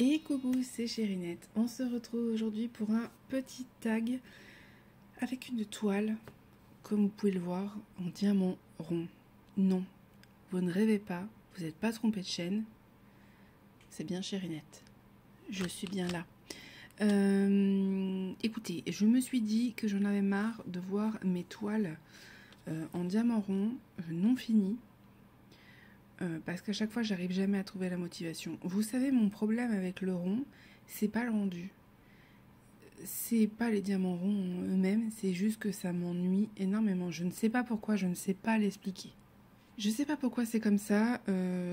Et coucou, c'est Chérinette. On se retrouve aujourd'hui pour un petit tag avec une toile, comme vous pouvez le voir, en diamant rond. Non, vous ne rêvez pas, vous n'êtes pas trompé de chaîne. C'est bien Chérinette. Je suis bien là. Écoutez, je me suis dit que j'en avais marre de voir mes toiles en diamant rond non finies. Parce qu'à chaque fois j'arrive jamais à trouver la motivation. Vous savez, mon problème avec le rond, c'est pas le rendu, c'est pas les diamants ronds eux-mêmes, c'est juste que ça m'ennuie énormément. Je ne sais pas pourquoi, je ne sais pas l'expliquer. Je sais pas pourquoi c'est comme ça,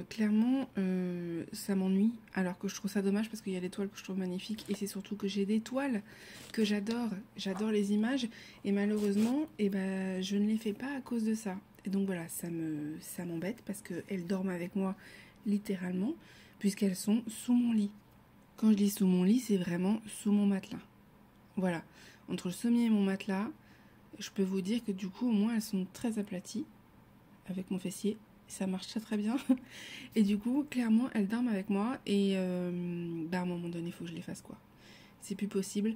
clairement ça m'ennuie, alors que je trouve ça dommage parce qu'il y a des toiles que je trouve magnifiques et c'est surtout que j'ai des toiles que j'adore les images et malheureusement je ne les fais pas à cause de ça. Et donc voilà, ça m'embête parce qu'elles dorment avec moi littéralement puisqu'elles sont sous mon lit. Quand je dis sous mon lit, c'est vraiment sous mon matelas. Voilà, entre le sommier et mon matelas, je peux vous dire que du coup au moins elles sont très aplaties avec mon fessier, ça marche très très bien. Et du coup, clairement, elles dorment avec moi et à un moment donné, il faut que je les fasse quoi. C'est plus possible.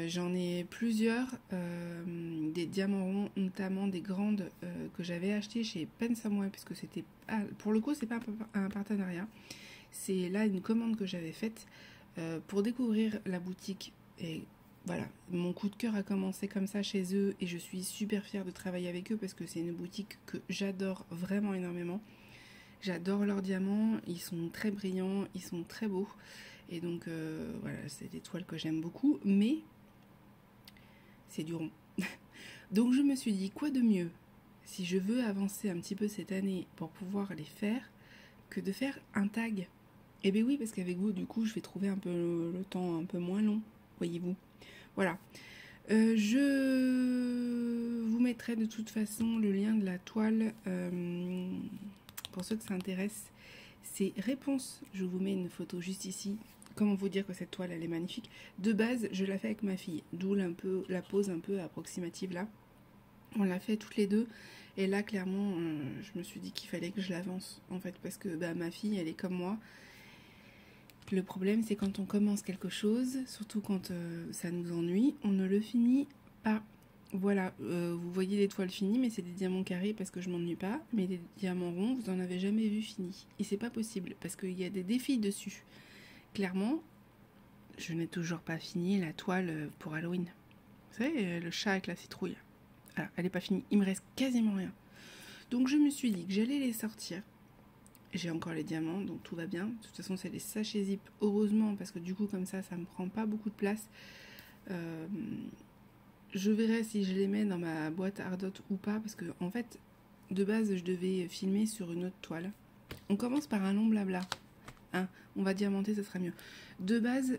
J'en ai plusieurs, des diamants ronds, notamment des grandes que j'avais achetées chez Pensamway, puisque c'était, pour le coup, c'est pas un partenariat. C'est là une commande que j'avais faite pour découvrir la boutique et voilà, mon coup de cœur a commencé comme ça chez eux et je suis super fière de travailler avec eux parce que c'est une boutique que j'adore vraiment énormément. J'adore leurs diamants, ils sont très brillants, ils sont très beaux et donc voilà, c'est des toiles que j'aime beaucoup, mais c'est du rond. Donc je me suis dit, quoi de mieux si je veux avancer un petit peu cette année pour pouvoir les faire que de faire un tag. Eh bien oui, parce qu'avec vous, du coup, je vais trouver un peu le temps un peu moins long, voyez-vous. Voilà, je vous mettrai de toute façon le lien de la toile pour ceux que ça intéresse. C'est réponse, je vous mets une photo juste ici. Comment vous dire que cette toile elle est magnifique. De base, je la fais avec ma fille, d'où la pose un peu approximative là. On l'a fait toutes les deux et là clairement je me suis dit qu'il fallait que je l'avance en fait parce que ma fille elle est comme moi. Le problème, c'est quand on commence quelque chose, surtout quand ça nous ennuie, on ne le finit pas. Voilà, vous voyez les toiles finies, mais c'est des diamants carrés parce que je m'ennuie pas. Mais des diamants ronds, vous en avez jamais vu finis. Et c'est pas possible parce qu'il y a des défis dessus. Clairement, je n'ai toujours pas fini la toile pour Halloween. Vous savez, le chat avec la citrouille. Voilà, elle n'est pas finie. Il me reste quasiment rien. Donc je me suis dit que j'allais les sortir. J'ai encore les diamants, donc tout va bien. De toute façon, c'est des sachets zip, heureusement, parce que du coup, comme ça me prend pas beaucoup de place. Je verrai si je les mets dans ma boîte Ardot ou pas, parce que, en fait, de base, je devais filmer sur une autre toile. On commence par un long blabla. Hein, on va diamanter, ça sera mieux. De base,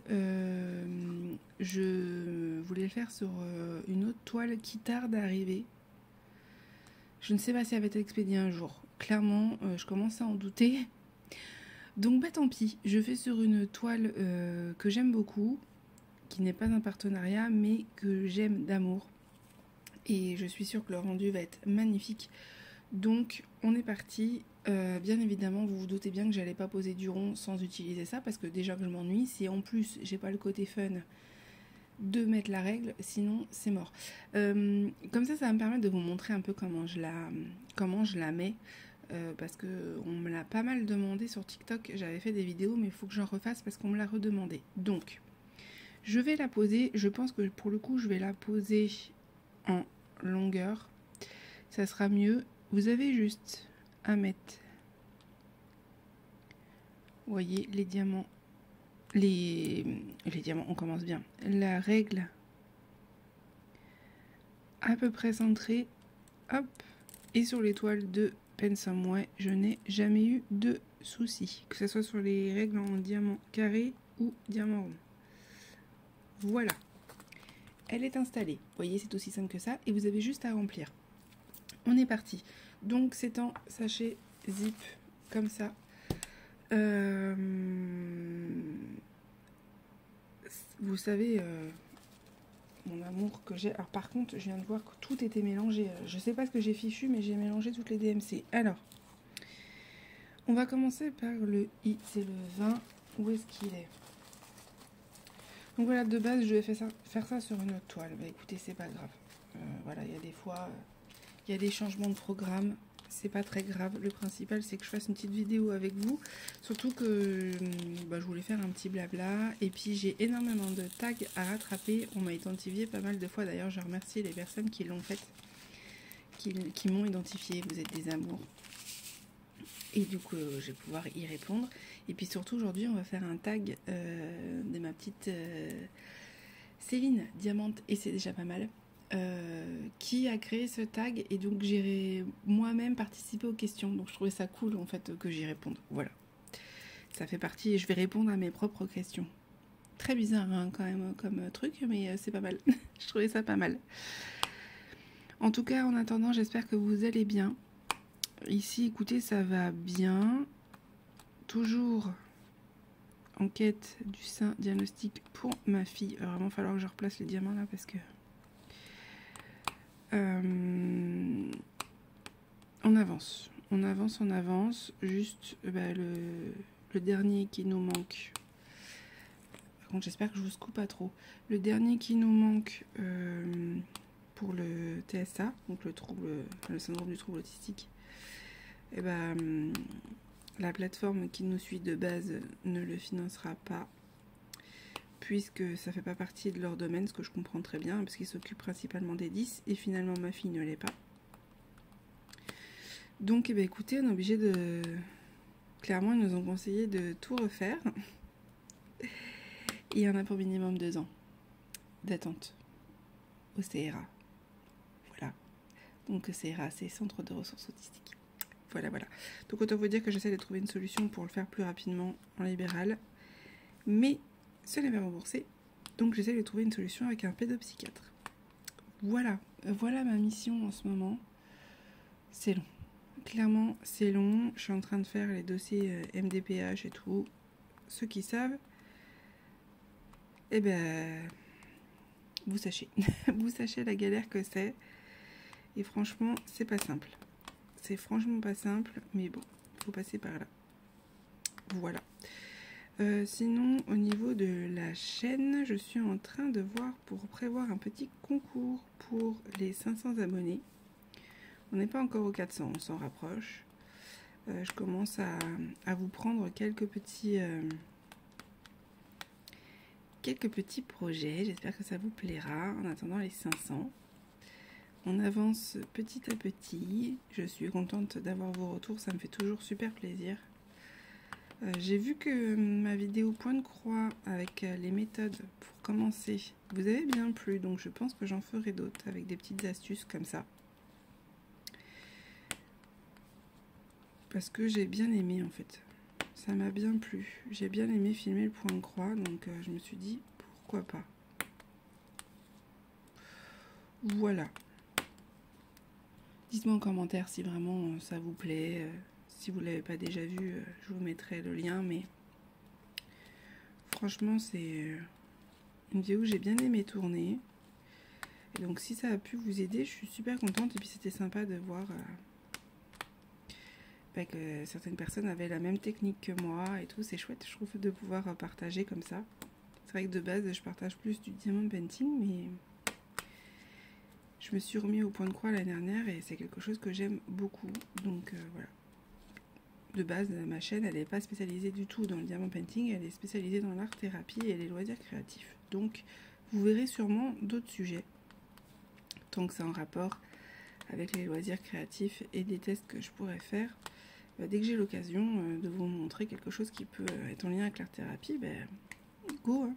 je voulais le faire sur une autre toile qui tarde à arriver. Je ne sais pas si elle va être expédiée un jour. Clairement, je commence à en douter. Donc tant pis, je fais sur une toile que j'aime beaucoup, qui n'est pas un partenariat, mais que j'aime d'amour. Et je suis sûre que le rendu va être magnifique. Donc on est parti. Bien évidemment, vous vous doutez bien que j'allais pas poser du rond sans utiliser ça, parce que déjà que je m'ennuie, si en plus j'ai pas le côté fun de mettre la règle, sinon c'est mort. Comme ça va me permettre de vous montrer un peu comment je la mets. Parce que on me l'a pas mal demandé sur TikTok, j'avais fait des vidéos mais il faut que j'en refasse parce qu'on me l'a redemandé. Donc je vais la poser, je pense que pour le coup je vais la poser en longueur, ça sera mieux. Vous avez juste à mettre, vous voyez les diamants, les diamants, on commence bien, la règle à peu près centrée, hop, et sur l'étoile de Pensamway, je n'ai jamais eu de soucis, que ce soit sur les règles en diamant carré ou diamant rond. Voilà, elle est installée. Vous voyez, c'est aussi simple que ça, et vous avez juste à remplir. On est parti. Donc c'est en sachet zip, comme ça. Vous savez, mon amour que j'ai. Alors par contre, je viens de voir que tout était mélangé. Je sais pas ce que j'ai fichu, mais j'ai mélangé toutes les DMC. Alors, on va commencer par le I, c'est le 20. Où est-ce qu'il est ? Donc voilà, de base, je devais faire ça sur une autre toile. Bah écoutez, c'est pas grave. Voilà, il y a des fois, il y a des changements de programme. C'est pas très grave. Le principal, c'est que je fasse une petite vidéo avec vous. Surtout que bah, je voulais faire un petit blabla. Et puis, j'ai énormément de tags à rattraper. On m'a identifié pas mal de fois. D'ailleurs, je remercie les personnes qui l'ont fait, qui m'ont identifié. Vous êtes des amours. Et du coup, je vais pouvoir y répondre. Et puis surtout, aujourd'hui, on va faire un tag de ma petite Céline Diamante. Et c'est déjà pas mal. Qui a créé ce tag. Et donc, j'ai moi-même participé aux questions. Donc, je trouvais ça cool, en fait, que j'y réponde. Voilà. Ça fait partie. Et je vais répondre à mes propres questions. Très bizarre, hein, quand même, comme truc. Mais c'est pas mal. Je trouvais ça pas mal. En tout cas, en attendant, j'espère que vous allez bien. Ici, écoutez, ça va bien. Toujours en quête du sein diagnostic pour ma fille. Il va vraiment falloir que je replace les diamants là parce que... on avance. On avance, on avance. Juste le dernier qui nous manque. Par contre, j'espère que je vous scoop pas trop. Le dernier qui nous manque pour le TSA, donc le syndrome du trouble autistique. Et la plateforme qui nous suit de base ne le financera pas puisque ça fait pas partie de leur domaine, ce que je comprends très bien parce qu'ils s'occupent principalement des 10 et finalement ma fille ne l'est pas. Donc écoutez, on est obligé de... Clairement, ils nous ont conseillé de tout refaire. Il y en a pour minimum 2 ans d'attente au CRA. Voilà. Donc CRA, c'est Centre de ressources autistiques. Voilà. Donc autant vous dire que j'essaie de trouver une solution pour le faire plus rapidement en libéral. Mais ce n'est pas remboursé. Donc j'essaie de trouver une solution avec un pédopsychiatre. Voilà ma mission en ce moment. C'est long. Clairement, c'est long. Je suis en train de faire les dossiers MDPH et tout. Ceux qui savent, vous sachez. Vous sachez la galère que c'est. Et franchement, c'est pas simple. C'est franchement pas simple, mais bon, faut passer par là. Voilà. Sinon, au niveau de la chaîne, je suis en train de voir pour prévoir un petit concours pour les 500 abonnés. On n'est pas encore aux 400, on s'en rapproche. Je commence à vous prendre quelques petits projets. J'espère que ça vous plaira en attendant les 500. On avance petit à petit. Je suis contente d'avoir vos retours, ça me fait toujours super plaisir. J'ai vu que ma vidéo point de croix avec les méthodes pour commencer vous avez bien plu, donc je pense que j'en ferai d'autres avec des petites astuces comme ça. Parce que j'ai bien aimé en fait. Ça m'a bien plu. J'ai bien aimé filmer le point de croix, donc je me suis dit pourquoi pas. Voilà. Dites-moi en commentaire si vraiment ça vous plaît. Si vous ne l'avez pas déjà vu, je vous mettrai le lien. Mais franchement, c'est une vidéo que j'ai bien aimé tourner. Et donc si ça a pu vous aider, je suis super contente. Et puis c'était sympa de voir que certaines personnes avaient la même technique que moi et tout. C'est chouette, je trouve, de pouvoir partager comme ça. C'est vrai que de base, je partage plus du diamond painting, mais... je me suis remis au point de croix l'année dernière et c'est quelque chose que j'aime beaucoup. Donc voilà. De base, ma chaîne, elle n'est pas spécialisée du tout dans le diamond painting. Elle est spécialisée dans l'art thérapie et les loisirs créatifs. Donc, vous verrez sûrement d'autres sujets. Tant que c'est en rapport avec les loisirs créatifs et des tests que je pourrais faire. Dès que j'ai l'occasion de vous montrer quelque chose qui peut être en lien avec l'art thérapie, go hein.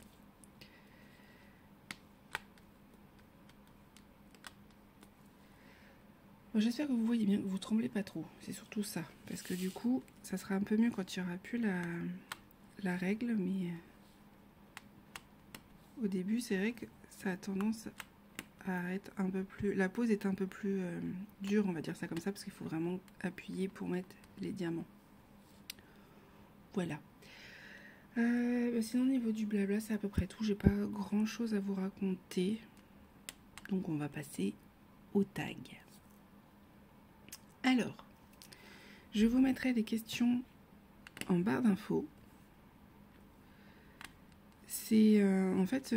Bon, j'espère que vous voyez bien, que vous tremblez pas trop. C'est surtout ça. Parce que du coup, ça sera un peu mieux quand il n'y aura plus la règle. Mais au début, c'est vrai que ça a tendance à être un peu plus... La pose est un peu plus dure, on va dire ça comme ça. Parce qu'il faut vraiment appuyer pour mettre les diamants. Voilà. Sinon, au niveau du blabla, c'est à peu près tout. J'ai pas grand chose à vous raconter. Donc, on va passer au tag. Alors, je vous mettrai les questions en barre d'infos. C'est en fait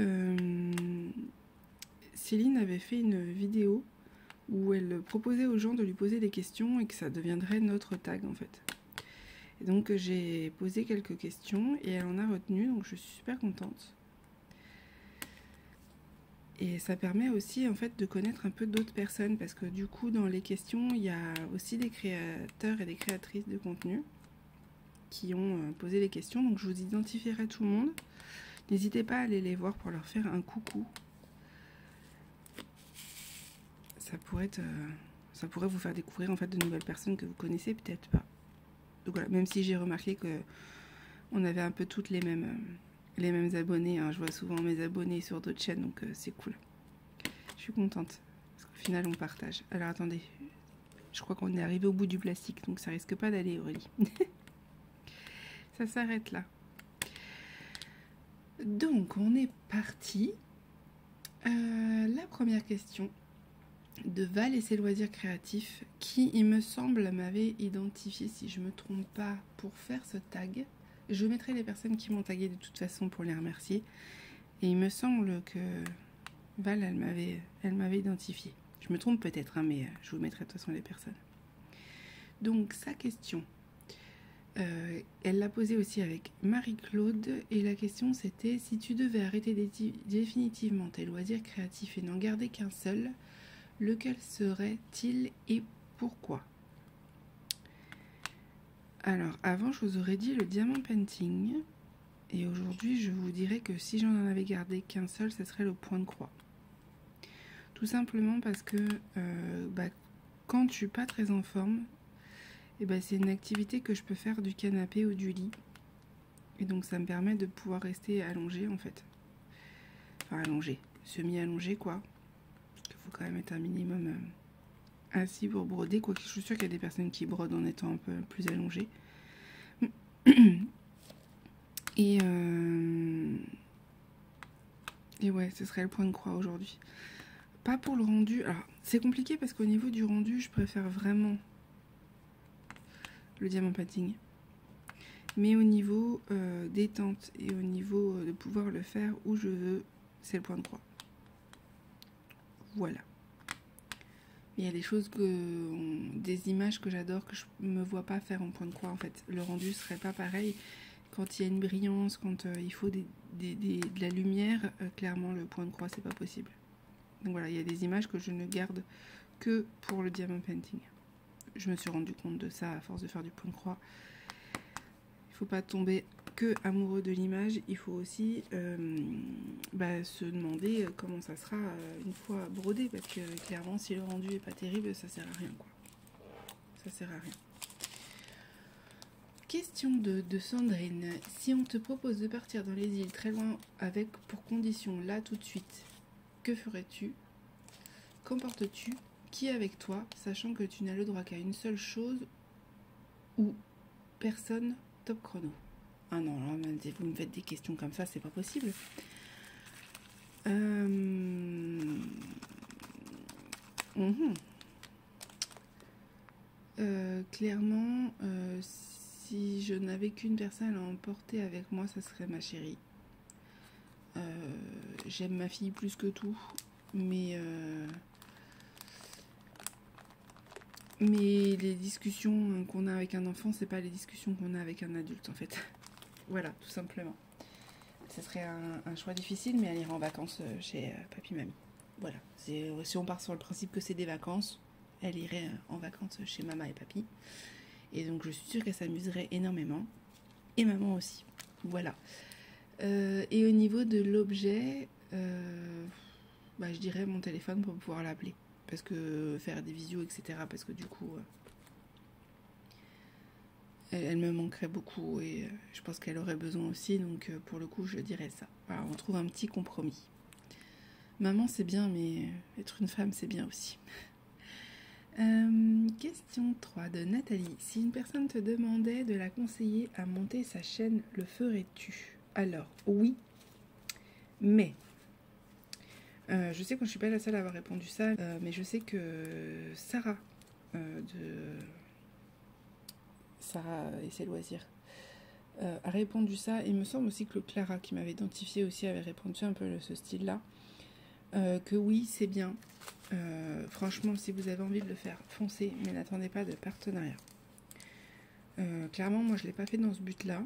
Céline avait fait une vidéo où elle proposait aux gens de lui poser des questions et que ça deviendrait notre tag en fait. Et donc j'ai posé quelques questions et elle en a retenu, donc je suis super contente. Et ça permet aussi en fait de connaître un peu d'autres personnes parce que du coup dans les questions il y a aussi des créateurs et des créatrices de contenu qui ont posé les questions, donc je vous identifierai tout le monde. N'hésitez pas à aller les voir pour leur faire un coucou. Ça pourrait vous faire découvrir en fait de nouvelles personnes que vous connaissez peut-être pas. Donc voilà, même si j'ai remarqué que on avait un peu toutes les mêmes abonnés, hein. Je vois souvent mes abonnés sur d'autres chaînes, donc c'est cool. Je suis contente, parce qu'au final on partage. Alors attendez, je crois qu'on est arrivé au bout du plastique, donc ça risque pas d'aller, Aurélie. Ça s'arrête là. Donc on est parti. La première question de Val et ses loisirs créatifs, qui il me semble m'avait identifié, si je me trompe pas, pour faire ce tag. Je mettrai les personnes qui m'ont tagué de toute façon pour les remercier. Et il me semble que Val, elle m'avait identifié. Je me trompe peut-être, hein, mais je vous mettrai de toute façon les personnes. Donc sa question, elle l'a posée aussi avec Marie-Claude. Et la question c'était, si tu devais arrêter définitivement tes loisirs créatifs et n'en garder qu'un seul, lequel serait-il et pourquoi? Alors, avant, je vous aurais dit le diamant painting. Et aujourd'hui, je vous dirais que si j'en avais gardé qu'un seul, ce serait le point de croix. Tout simplement parce que quand je suis pas très en forme, c'est une activité que je peux faire du canapé ou du lit. Et donc, ça me permet de pouvoir rester allongée, en fait. Enfin, allongée, semi-allongée, quoi. Il faut quand même être un minimum assis pour broder, quoique je suis sûre qu'il y a des personnes qui brodent en étant un peu plus allongées. Et ouais, ce serait le point de croix aujourd'hui. Pas pour le rendu. Alors, c'est compliqué parce qu'au niveau du rendu, je préfère vraiment le diamant painting. Mais au niveau détente et au niveau de pouvoir le faire où je veux, c'est le point de croix. Voilà. Il y a des choses des images que j'adore que je me vois pas faire en point de croix en fait. Le rendu serait pas pareil. Quand il y a une brillance, quand il faut de la lumière, clairement le point de croix c'est pas possible. Donc voilà, il y a des images que je ne garde que pour le diamant painting. Je me suis rendu compte de ça à force de faire du point de croix. Il faut pas tomber que amoureux de l'image, il faut aussi se demander comment ça sera une fois brodé, parce que clairement si le rendu est pas terrible, ça sert à rien quoi. Ça sert à rien. Question de Sandrine. Si on te propose de partir dans les îles très loin avec pour condition là tout de suite, que ferais-tu? Qu'emportes-tu? Qui est avec toi, sachant que tu n'as le droit qu'à une seule chose ou personne? Top chrono. Ah non, là, vous me faites des questions comme ça, c'est pas possible. Clairement, si je n'avais qu'une personne à emporter avec moi, ça serait ma chérie. J'aime ma fille plus que tout, mais les discussions qu'on a avec un enfant, c'est pas les discussions qu'on a avec un adulte en fait. Voilà, tout simplement. Ce serait un choix difficile, mais elle ira en vacances chez papy mamie. Voilà, si on part sur le principe que c'est des vacances, elle irait en vacances chez maman et papy. Et donc je suis sûre qu'elle s'amuserait énormément. Et maman aussi. Voilà. Et au niveau de l'objet, je dirais mon téléphone pour pouvoir l'appeler. Parce que faire des visios, etc. Parce que du coup, elle me manquerait beaucoup et je pense qu'elle aurait besoin aussi. Donc pour le coup, je dirais ça. Voilà, on trouve un petit compromis. Maman, c'est bien, mais être une femme, c'est bien aussi. Question 3 de Nathalie. Si une personne te demandait de la conseiller à monter sa chaîne, le ferais-tu? Alors, oui, mais... je sais que je ne suis pas la seule à avoir répondu ça, mais je sais que Sarah, Sarah et ses loisirs, a répondu ça. Il me semble aussi que le Clara qui m'avait identifié aussi avait répondu un peu ce style-là. Que oui, c'est bien. Franchement, si vous avez envie de le faire, foncez, mais n'attendez pas de partenariat. Clairement, moi, je ne l'ai pas fait dans ce but-là.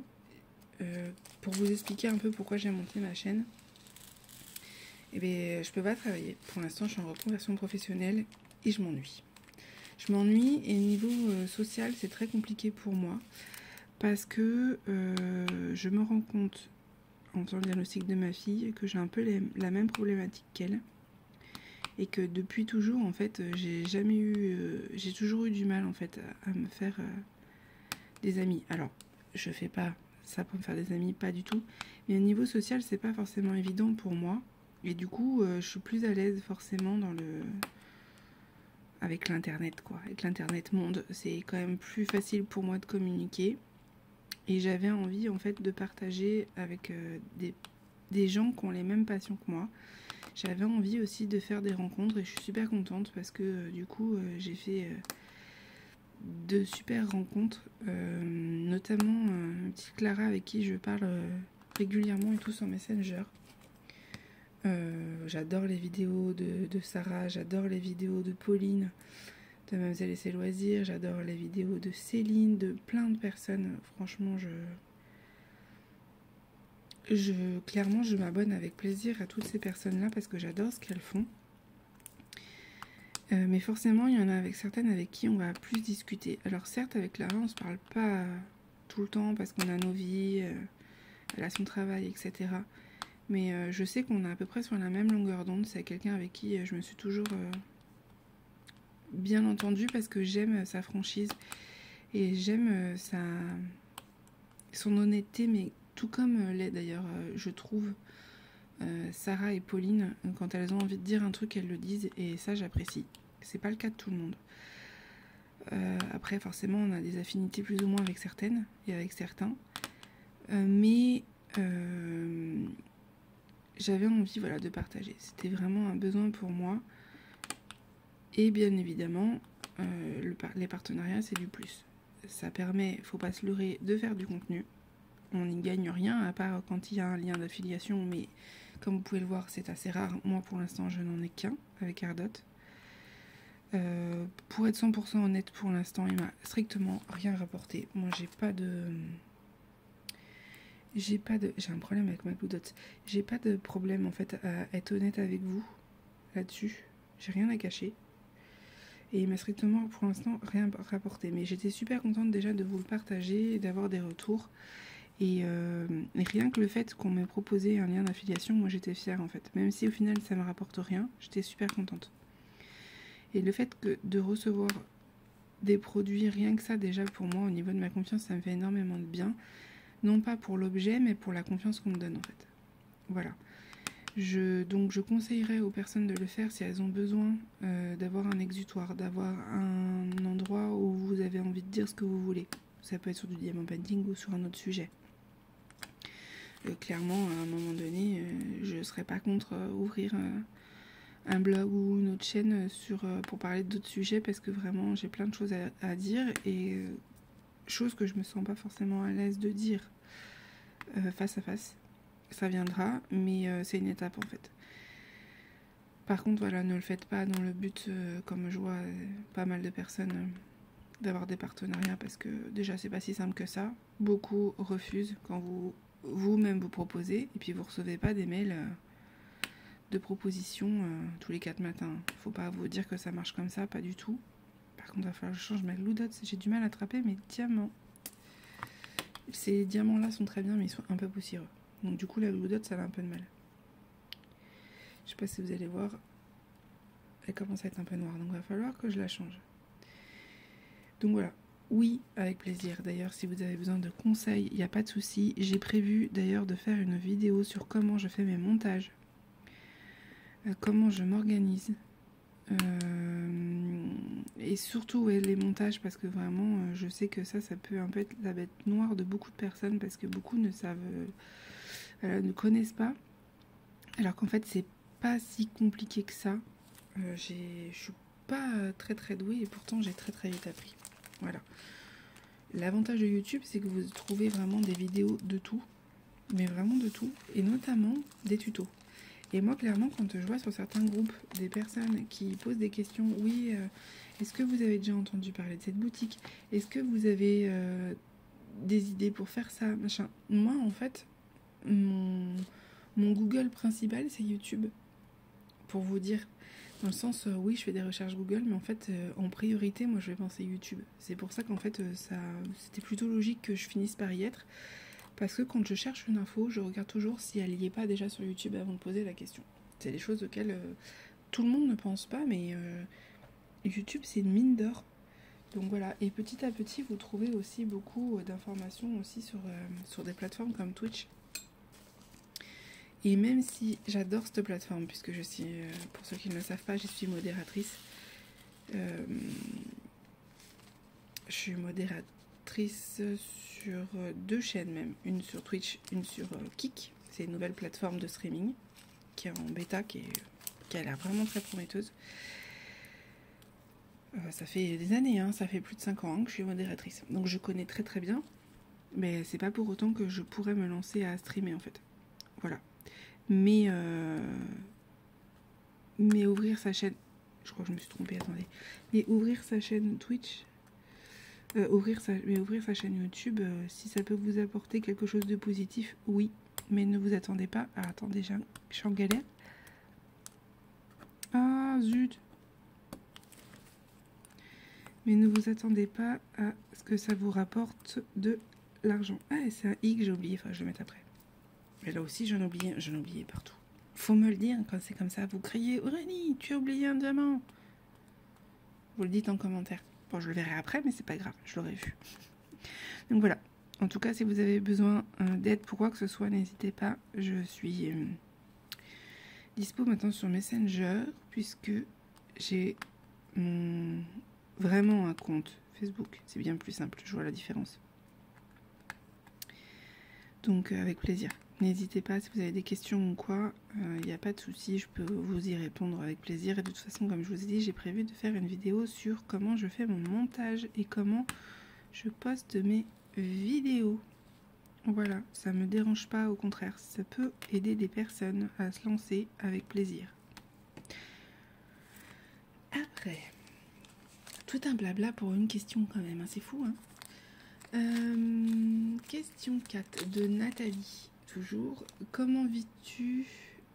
Pour vous expliquer un peu pourquoi j'ai monté ma chaîne, eh bien, je peux pas travailler. Pour l'instant, je suis en reconversion professionnelle et je m'ennuie. Je m'ennuie et niveau social, c'est très compliqué pour moi parce que je me rends compte, en faisant le diagnostic de ma fille, que j'ai un peu la même problématique qu'elle et que depuis toujours, en fait, j'ai toujours eu du mal en fait à me faire des amis. Alors, je fais pas ça pour me faire des amis, pas du tout. Mais au niveau social, c'est pas forcément évident pour moi. Et du coup, je suis plus à l'aise forcément avec l'internet, quoi. Avec l'internet monde, c'est quand même plus facile pour moi de communiquer. Et j'avais envie, en fait, de partager avec des gens qui ont les mêmes passions que moi. J'avais envie aussi de faire des rencontres et je suis super contente parce que du coup, j'ai fait de super rencontres, notamment une petite Clara avec qui je parle régulièrement et tout sur Messenger. J'adore les vidéos de Sarah, j'adore les vidéos de Pauline, de Mademoiselle et ses loisirs, j'adore les vidéos de Céline, de plein de personnes. Franchement, clairement, je m'abonne avec plaisir à toutes ces personnes-là parce que j'adore ce qu'elles font. Mais forcément, il y en a avec certaines avec qui on va plus discuter. Alors certes, avec Clara, on se parle pas tout le temps parce qu'on a nos vies, elle a son travail, etc. Mais je sais qu'on est à peu près sur la même longueur d'onde. C'est quelqu'un avec qui je me suis toujours bien entendue parce que j'aime sa franchise et j'aime son honnêteté, mais tout comme l'est d'ailleurs, je trouve, Sarah et Pauline, quand elles ont envie de dire un truc, elles le disent et ça j'apprécie. C'est pas le cas de tout le monde. Après, forcément, on a des affinités plus ou moins avec certaines et avec certains. Mais j'avais envie, voilà, de partager. C'était vraiment un besoin pour moi. Et bien évidemment, les partenariats, c'est du plus. Ça permet, faut pas se leurrer, de faire du contenu. On n'y gagne rien, à part quand il y a un lien d'affiliation. Mais comme vous pouvez le voir, c'est assez rare. Moi, pour l'instant, je n'en ai qu'un avec Ardot. Pour être 100% honnête, pour l'instant, il m'a strictement rien rapporté. Moi, j'ai un problème avec ma Blue Dot. J'ai pas de problème en fait à être honnête avec vous là-dessus. J'ai rien à cacher. Et il m'a strictement pour l'instant rien rapporté. Mais j'étais super contente déjà de vous le partager et d'avoir des retours. Et rien que le fait qu'on m'ait proposé un lien d'affiliation, moi j'étais fière en fait. Même si au final ça me rapporte rien, j'étais super contente. Et le fait de recevoir des produits, rien que ça déjà pour moi au niveau de ma confiance, ça me fait énormément de bien. Non pas pour l'objet, mais pour la confiance qu'on me donne en fait. Voilà. Donc je conseillerais aux personnes de le faire si elles ont besoin d'avoir un exutoire, d'avoir un endroit où vous avez envie de dire ce que vous voulez. Ça peut être sur du diamant painting ou sur un autre sujet. Clairement, à un moment donné, je ne serais pas contre ouvrir un blog ou une autre chaîne pour parler d'autres sujets parce que vraiment j'ai plein de choses à dire et choses que je me sens pas forcément à l'aise de dire face à face. Ça viendra, mais c'est une étape en fait. Par contre, voilà, ne le faites pas dans le but, comme je vois pas mal de personnes, d'avoir des partenariats parce que déjà c'est pas si simple que ça. Beaucoup refusent quand vous-même vous proposez et puis vous recevez pas des mails de propositions tous les 4 matins. Faut pas vous dire que ça marche comme ça, pas du tout. Par contre, il va falloir que je change ma Blue Dot. J'ai du mal à attraper mes diamants. Ces diamants-là sont très bien, mais ils sont un peu poussiéreux. Donc du coup, la Blue Dot, ça a un peu de mal. Je sais pas si vous allez voir. Elle commence à être un peu noire, donc il va falloir que je la change. Donc voilà. Oui, avec plaisir. D'ailleurs, si vous avez besoin de conseils, il n'y a pas de souci. J'ai prévu d'ailleurs de faire une vidéo sur comment je fais mes montages. Comment je m'organise. Et surtout les montages parce que vraiment je sais que ça peut un peu être la bête noire de beaucoup de personnes parce que beaucoup ne ne connaissent pas alors qu'en fait c'est pas si compliqué que ça. Je suis pas très très douée et pourtant j'ai très très vite appris. Voilà, L'avantage de YouTube, c'est que vous trouvez vraiment des vidéos de tout, mais vraiment de tout, et notamment des tutos. Et moi, clairement, quand je vois sur certains groupes des personnes qui posent des questions, oui, est-ce que vous avez déjà entendu parler de cette boutique? Est-ce que vous avez des idées pour faire ça, machin? Moi, en fait, mon Google principal, c'est YouTube. Pour vous dire, dans le sens, oui, je fais des recherches Google, mais en fait, en priorité, moi, je vais penser YouTube. C'est pour ça qu'en fait, c'était plutôt logique que je finisse par y être. Parce que quand je cherche une info, je regarde toujours si elle n'y est pas déjà sur YouTube avant de poser la question. C'est des choses auxquelles tout le monde ne pense pas, mais YouTube, c'est une mine d'or. Donc voilà, et petit à petit, vous trouvez aussi beaucoup d'informations aussi sur des plateformes comme Twitch. Et même si j'adore cette plateforme, puisque je suis, pour ceux qui ne le savent pas, je suis modératrice. Je suis modératrice sur 2 chaînes même, une sur Twitch, une sur Kick. C'est une nouvelle plateforme de streaming qui est en bêta, qui a l'air vraiment très prometteuse. Ça fait des années, hein, ça fait plus de 5 ans que je suis modératrice. Donc je connais très très bien, mais c'est pas pour autant que je pourrais me lancer à streamer en fait. Voilà. Mais ouvrir sa chaîne... Je crois que je me suis trompée, attendez. Mais ouvrir sa chaîne Twitch... ouvrir sa chaîne YouTube, si ça peut vous apporter quelque chose de positif, oui. Mais ne vous attendez pas... Ah, attendez, je suis en galère. Ah, zut. Mais ne vous attendez pas à ce que ça vous rapporte de l'argent. Ah, et c'est un i que j'ai oublié, enfin je le mettre après. Mais là aussi, j'en oubliais partout. Faut me le dire quand c'est comme ça. Vous criez, Aurélie, tu as oublié un diamant. Vous le dites en commentaire. Bon, je le verrai après, mais c'est pas grave, je l'aurai vu. Donc voilà. En tout cas, si vous avez besoin d'aide pour quoi que ce soit, n'hésitez pas. Je suis dispo maintenant sur Messenger, puisque j'ai vraiment un compte Facebook. C'est bien plus simple, je vois la différence. Donc avec plaisir. N'hésitez pas, si vous avez des questions ou quoi, il n'y a pas de souci, je peux vous y répondre avec plaisir. Et de toute façon, comme je vous ai dit, j'ai prévu de faire une vidéo sur comment je fais mon montage et comment je poste mes vidéos. Voilà, ça me dérange pas, au contraire, ça peut aider des personnes à se lancer avec plaisir. Après, tout un blabla pour une question quand même, hein, c'est fou, hein. Question 4 de Nathalie. Toujours, comment vis-tu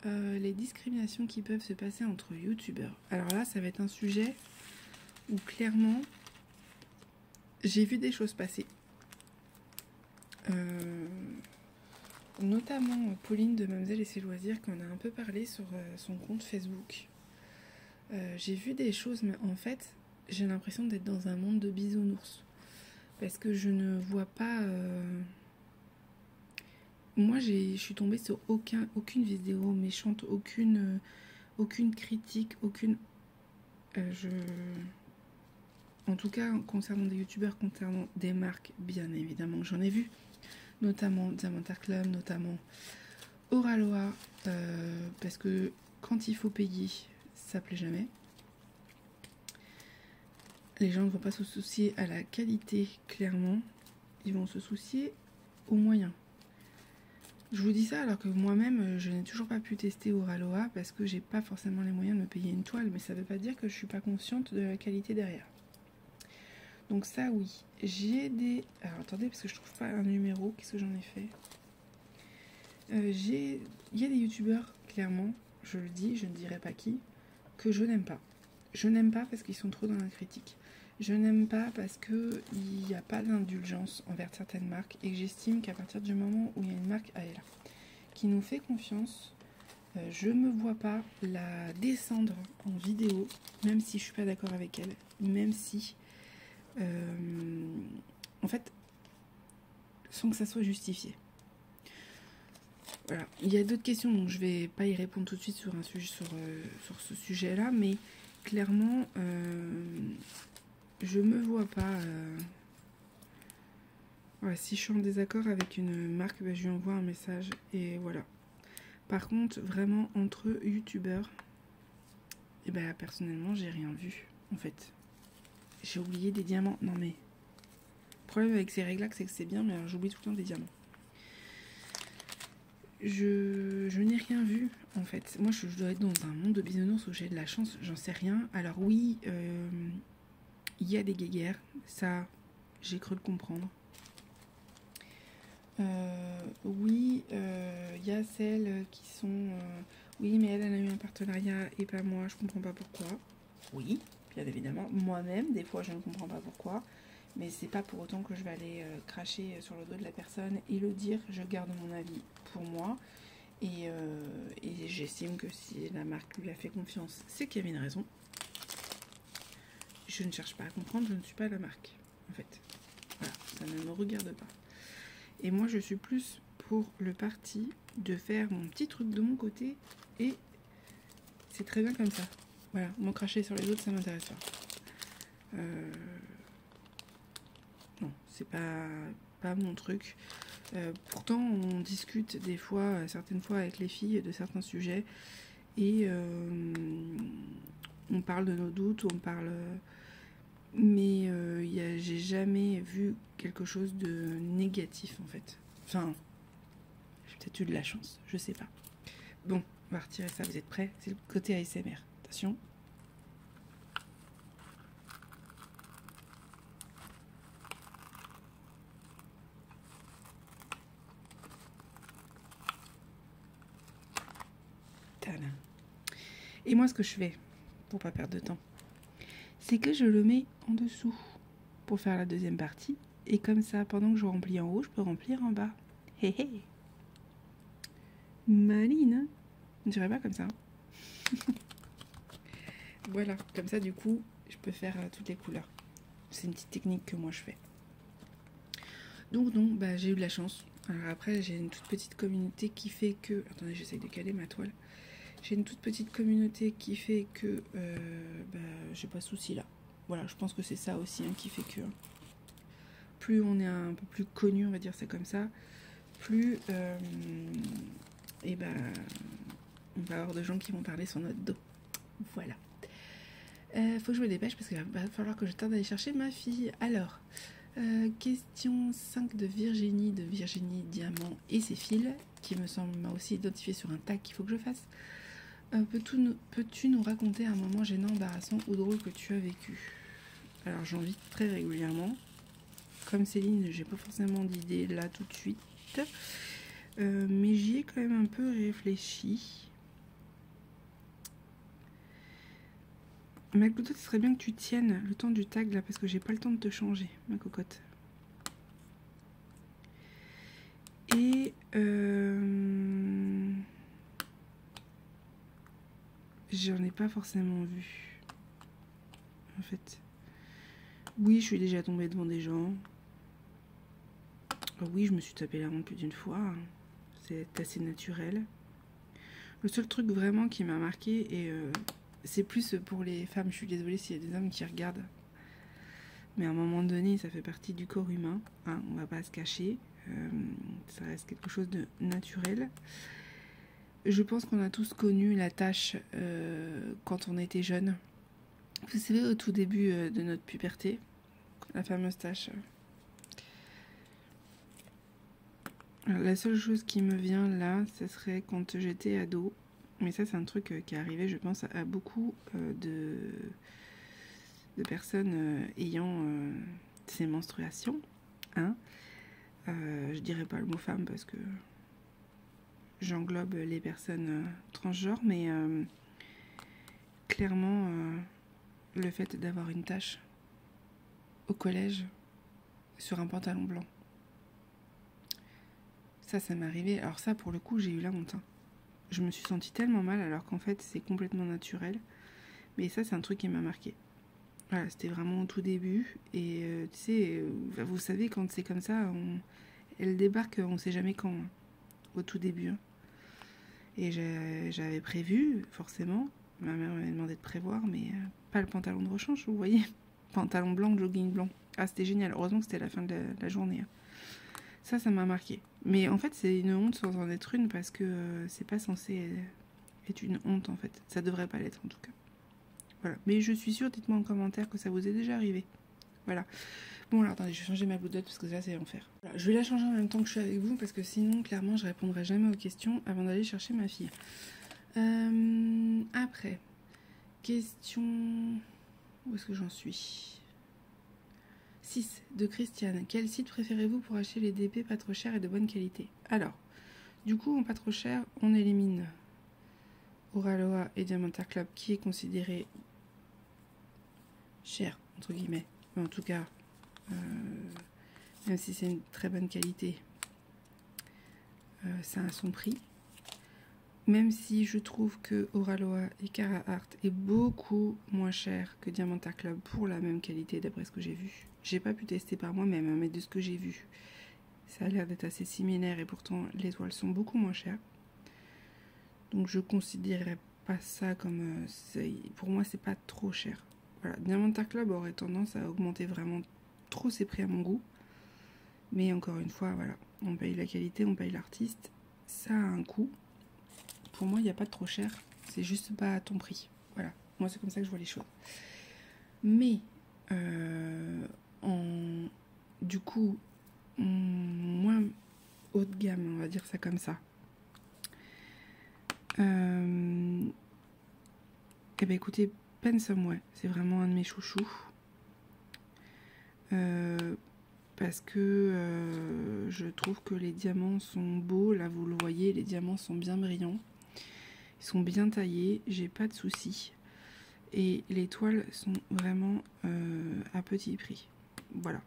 les discriminations qui peuvent se passer entre youtubeurs? Alors là, ça va être un sujet où clairement, j'ai vu des choses passer. Notamment Pauline de Mademoiselle et ses loisirs, qui en a un peu parlé sur son compte Facebook. J'ai vu des choses, mais en fait, j'ai l'impression d'être dans un monde de bisounours. Parce que je ne vois pas... Moi, je suis tombée sur aucune vidéo méchante, aucune critique, aucune... En tout cas, concernant des youtubeurs, concernant des marques, bien évidemment, j'en ai vu. Notamment Diamantar Club, notamment Oraloa, parce que quand il faut payer, ça plaît jamais. Les gens ne vont pas se soucier à la qualité, clairement. Ils vont se soucier aux moyens. Je vous dis ça alors que moi-même, je n'ai toujours pas pu tester Oraloa parce que j'ai pas forcément les moyens de me payer une toile, mais ça veut pas dire que je suis pas consciente de la qualité derrière. Donc ça, oui. J'ai des... Alors attendez, parce que je trouve pas un numéro. Qu'est-ce que j'en ai fait? Il y a des youtubeurs, clairement, je le dis, je ne dirai pas qui, que je n'aime pas. Je n'aime pas parce qu'ils sont trop dans la critique. Je n'aime pas parce qu'il n'y a pas d'indulgence envers certaines marques et que j'estime qu'à partir du moment où il y a une marque à elle qui nous fait confiance, je ne me vois pas la descendre en vidéo, même si je suis pas d'accord avec elle, même si, en fait, sans que ça soit justifié. Voilà. Il y a d'autres questions, donc je vais pas y répondre tout de suite sur ce sujet-là, mais clairement, je me vois pas... Ouais, si je suis en désaccord avec une marque, je lui envoie un message et voilà. Par contre, vraiment, entre youtubeurs, personnellement, j'ai rien vu, en fait. J'ai oublié des diamants. Non mais, problème avec ces règles-là, c'est que c'est bien, mais alors j'oublie tout le temps de les dire non. Je n'ai rien vu, en fait. Moi, je dois être dans un monde de bisounours où j'ai de la chance, j'en sais rien. Alors oui, il y a des guéguerres, ça, j'ai cru le comprendre. Oui, il y a celles qui sont... oui, mais elle a eu un partenariat et pas moi, je comprends pas pourquoi. Oui, bien évidemment, moi-même, des fois, je ne comprends pas pourquoi. Mais c'est pas pour autant que je vais aller cracher sur le dos de la personne et le dire. Je garde mon avis pour moi. Et j'estime que si la marque lui a fait confiance, c'est qu'il y avait une raison. Je ne cherche pas à comprendre, je ne suis pas la marque, en fait. Voilà, ça ne me regarde pas. Et moi, je suis plus pour le parti de faire mon petit truc de mon côté. Et c'est très bien comme ça. Voilà, m'en cracher sur les autres, ça m'intéresse pas. Non, c'est pas mon truc. Pourtant, on discute des fois, certaines fois avec les filles de certains sujets et on parle de nos doutes, on parle... mais j'ai jamais vu quelque chose de négatif en fait. Enfin, j'ai peut-être eu de la chance, je sais pas. Bon, on va retirer ça, vous êtes prêts? C'est le côté ASMR. Attention. Et moi, ce que je fais, pour pas perdre de temps, c'est que je le mets en dessous pour faire la deuxième partie. Et comme ça, pendant que je remplis en haut, je peux remplir en bas. Hé hé. Maline, hein? On dirait pas comme ça. Voilà, comme ça, du coup, je peux faire toutes les couleurs. C'est une petite technique que moi je fais. Donc, non, bah, j'ai eu de la chance. Alors après, j'ai une toute petite communauté qui fait que... Attendez, j'essaye de caler ma toile. J'ai une toute petite communauté qui fait que j'ai pas de soucis là. Voilà, je pense que c'est ça aussi qui fait que plus on est un peu plus connu, on va dire ça comme ça, plus on va avoir de gens qui vont parler sur notre dos. Voilà. Faut que je me dépêche parce qu'il va falloir que je tarde d'aller chercher ma fille. Alors, question 5 de Virginie Diamant et ses fils, qui me semble m'a aussi identifié sur un tag qu'il faut que je fasse. Peux-tu nous raconter un moment gênant, embarrassant ou drôle que tu as vécu? Alors j'en vis très régulièrement. Comme Céline, j'ai pas forcément d'idée là tout de suite. Mais j'y ai quand même un peu réfléchi. Macloutot, ce serait bien que tu tiennes le temps du tag là parce que j'ai pas le temps de te changer, ma cocotte. Et j'en ai pas forcément vu. En fait. Oui, je suis déjà tombée devant des gens. Oui, je me suis tapé la honte plus d'une fois. C'est assez naturel. Le seul truc vraiment qui m'a marqué, et c'est plus pour les femmes, je suis désolée s'il y a des hommes qui regardent. Mais à un moment donné, ça fait partie du corps humain. Hein, on va pas se cacher. Ça reste quelque chose de naturel. Je pense qu'on a tous connu la tâche quand on était jeune. Vous savez, au tout début de notre puberté, la fameuse tâche. La seule chose qui me vient là, ce serait quand j'étais ado. Mais ça, c'est un truc qui est arrivé, je pense, à beaucoup de personnes ayant ces menstruations. Hein. Je dirais pas le mot femme parce que j'englobe les personnes transgenres, mais clairement, le fait d'avoir une tache au collège sur un pantalon blanc. Ça m'est arrivé. Alors ça, pour le coup, j'ai eu la honte. Hein. Je me suis sentie tellement mal alors qu'en fait, c'est complètement naturel. Mais ça, c'est un truc qui m'a marqué. Voilà, c'était vraiment au tout début. Et tu sais, vous savez, quand c'est comme ça, elle débarque, on sait jamais quand. Hein, au tout début. Hein. Et j'avais prévu, forcément. Ma mère m'avait demandé de prévoir, mais pas le pantalon de rechange, vous voyez. Pantalon blanc, jogging blanc. Ah, c'était génial. Heureusement que c'était la fin de la journée. Hein. Ça m'a marqué. Mais en fait, c'est une honte sans en être une parce que c'est pas censé être une honte en fait. Ça devrait pas l'être en tout cas. Voilà. Mais je suis sûre, dites-moi en commentaire que ça vous est déjà arrivé. Voilà. Voilà. Bon, alors attendez, je vais changer ma boudotte parce que là, c'est l'enfer. Voilà, je vais la changer en même temps que je suis avec vous parce que sinon, clairement, je répondrai jamais aux questions avant d'aller chercher ma fille. Après, question... Où est-ce que j'en suis? 6 de Christiane. Quel site préférez-vous pour acheter les DP pas trop chers et de bonne qualité? Alors, du coup, en pas trop cher, on élimine Oraloa et Diamantar Club qui est considéré cher, entre guillemets. Mais en tout cas, même si c'est une très bonne qualité, ça a son prix. Même si je trouve que Oraloa et Carhartt est beaucoup moins cher que Diamantar Club pour la même qualité d'après ce que j'ai vu. J'ai pas pu tester par moi-même, hein, mais de ce que j'ai vu, ça a l'air d'être assez similaire et pourtant les toiles sont beaucoup moins chères. Donc je considérerais pas ça comme... pour moi, c'est pas trop cher. Voilà, Diamantar Club aurait tendance à augmenter vraiment trop ses prix à mon goût. Mais encore une fois, voilà, on paye la qualité, on paye l'artiste. Ça a un coût. Pour moi, il n'y a pas de trop cher. C'est juste pas à ton prix. Voilà, moi c'est comme ça que je vois les choses. Mais, du coup, moins haut de gamme, on va dire ça comme ça. Eh ben écoutez, Pensome, c'est vraiment un de mes chouchous. Parce que je trouve que les diamants sont beaux. Là, vous le voyez, les diamants sont bien brillants. Ils sont bien taillés, j'ai pas de soucis. Et les toiles sont vraiment à petit prix. Voilà.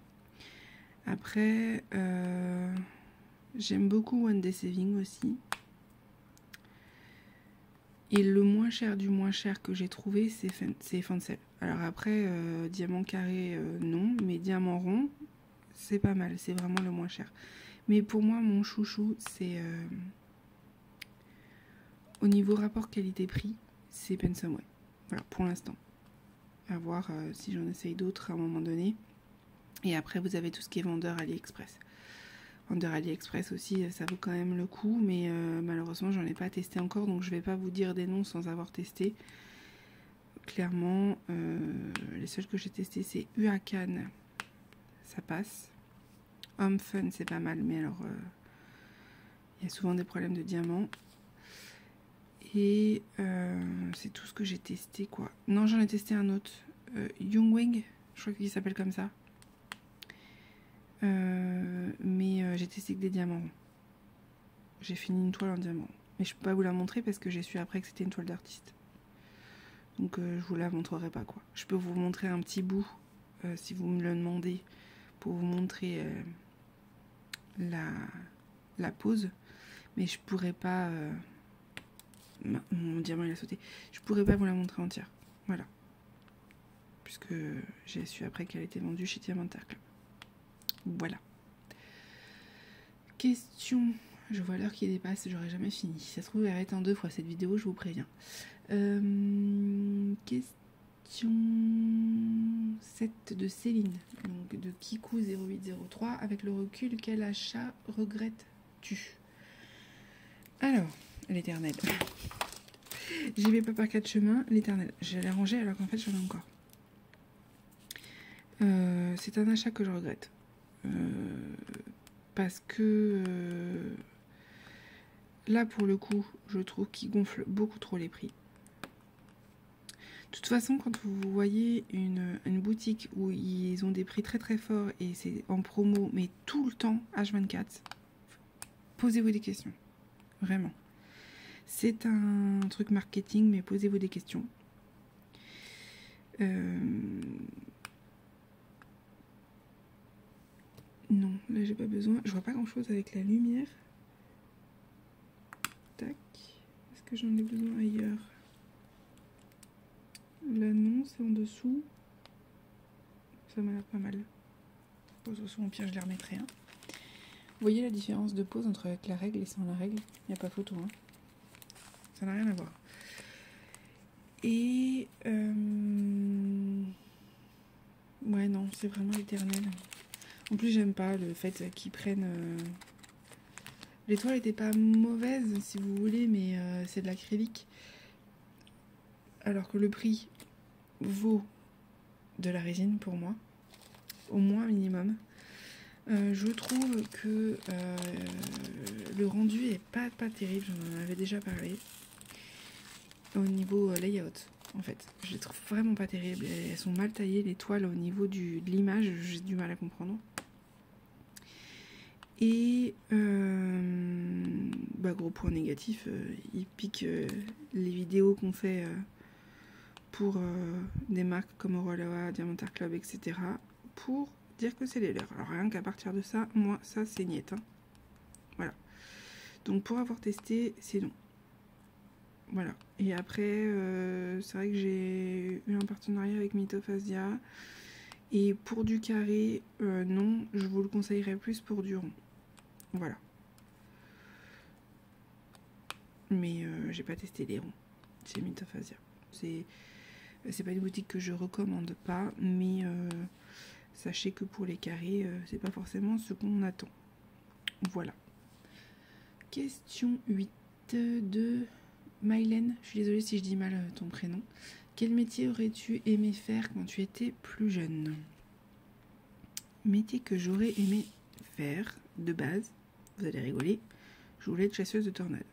Après, j'aime beaucoup One Day Saving aussi. Et le moins cher du moins cher que j'ai trouvé, c'est Fancel. Alors après, diamant carré, non. Mais diamant rond, c'est pas mal. C'est vraiment le moins cher. Mais pour moi, mon chouchou, c'est... au niveau rapport qualité-prix, c'est Pensome. Voilà, pour l'instant. À voir si j'en essaye d'autres à un moment donné. Et après, vous avez tout ce qui est vendeur AliExpress. Vendeur AliExpress aussi, ça vaut quand même le coup, mais malheureusement, j'en ai pas testé encore, donc je vais pas vous dire des noms sans avoir testé. Clairement, les seuls que j'ai testés, c'est Uakan, ça passe. Home Fun, c'est pas mal, mais alors, il y a souvent des problèmes de diamants. Et c'est tout ce que j'ai testé, quoi. Non, j'en ai testé un autre. Youngwing, je crois qu'il s'appelle comme ça. Mais j'ai testé que des diamants. J'ai fini une toile en diamant. Mais je peux pas vous la montrer parce que j'ai su après que c'était une toile d'artiste. Donc je vous la montrerai pas, quoi. Je peux vous montrer un petit bout si vous me le demandez pour vous montrer la pose. Mais je pourrais pas... mon diamant il a sauté. Je pourrais pas vous la montrer entière. Voilà. Puisque j'ai su après qu'elle était vendue chez Diamantar Club. Voilà. Question. Je vois l'heure qui dépasse, j'aurais jamais fini. Si ça se trouve, elle va être en 2 fois cette vidéo, je vous préviens. Question 7 de Céline, donc de Kikou0803. Avec le recul, quel achat regrettes-tu? Alors, l'éternel. J'y vais pas par 4 chemins, l'éternel. Je l'ai rangé alors qu'en fait j'en ai encore. C'est un achat que je regrette. Parce que là pour le coup je trouve qu'il gonfle beaucoup trop les prix. De toute façon, quand vous voyez une boutique où ils ont des prix très très forts et c'est en promo mais tout le temps H24, posez-vous des questions, vraiment. C'est un truc marketing, mais posez-vous des questions. Non, là j'ai pas besoin. Je vois pas grand chose avec la lumière. Tac. Est-ce que j'en ai besoin ailleurs? Là non, c'est en dessous. Ça m'a l'air pas mal. Bon, de toute façon, au pire, je les remettrai. Hein. Vous voyez la différence de pose entre avec la règle et sans la règle? Il n'y a pas photo. Hein. Ça n'a rien à voir. Et... ouais, non, c'est vraiment l'éternel. En plus, j'aime pas le fait qu'ils prennent... Les toiles n'étaient pas mauvaises, si vous voulez, mais c'est de l'acrylique. Alors que le prix vaut de la résine pour moi. au moins minimum. Je trouve que le rendu est pas terrible, j'en avais déjà parlé. Au niveau layout, en fait, je les trouve vraiment pas terribles. Elles sont mal taillées, les toiles, au niveau de l'image, j'ai du mal à comprendre. Et gros point négatif, ils piquent les vidéos qu'on fait pour des marques comme Oroloa, Diamantar Club, etc. pour dire que c'est les leurs. Alors rien qu'à partir de ça, moi ça c'est niet. Hein. Voilà. Donc pour avoir testé, c'est non. Voilà. Et après, c'est vrai que j'ai eu un partenariat avec Mythophasia. Et pour du carré, non, je vous le conseillerais plus pour du rond. Voilà. Mais j'ai pas testé les ronds chez Mythophasia. C'est pas une boutique que je recommande pas, mais sachez que pour les carrés, c'est pas forcément ce qu'on attend. Voilà. Question 8 de Mylène. Je suis désolée si je dis mal ton prénom. Quel métier aurais-tu aimé faire quand tu étais plus jeune? Métier que j'aurais aimé faire de base, vous allez rigoler, je voulais être chasseuse de tornades.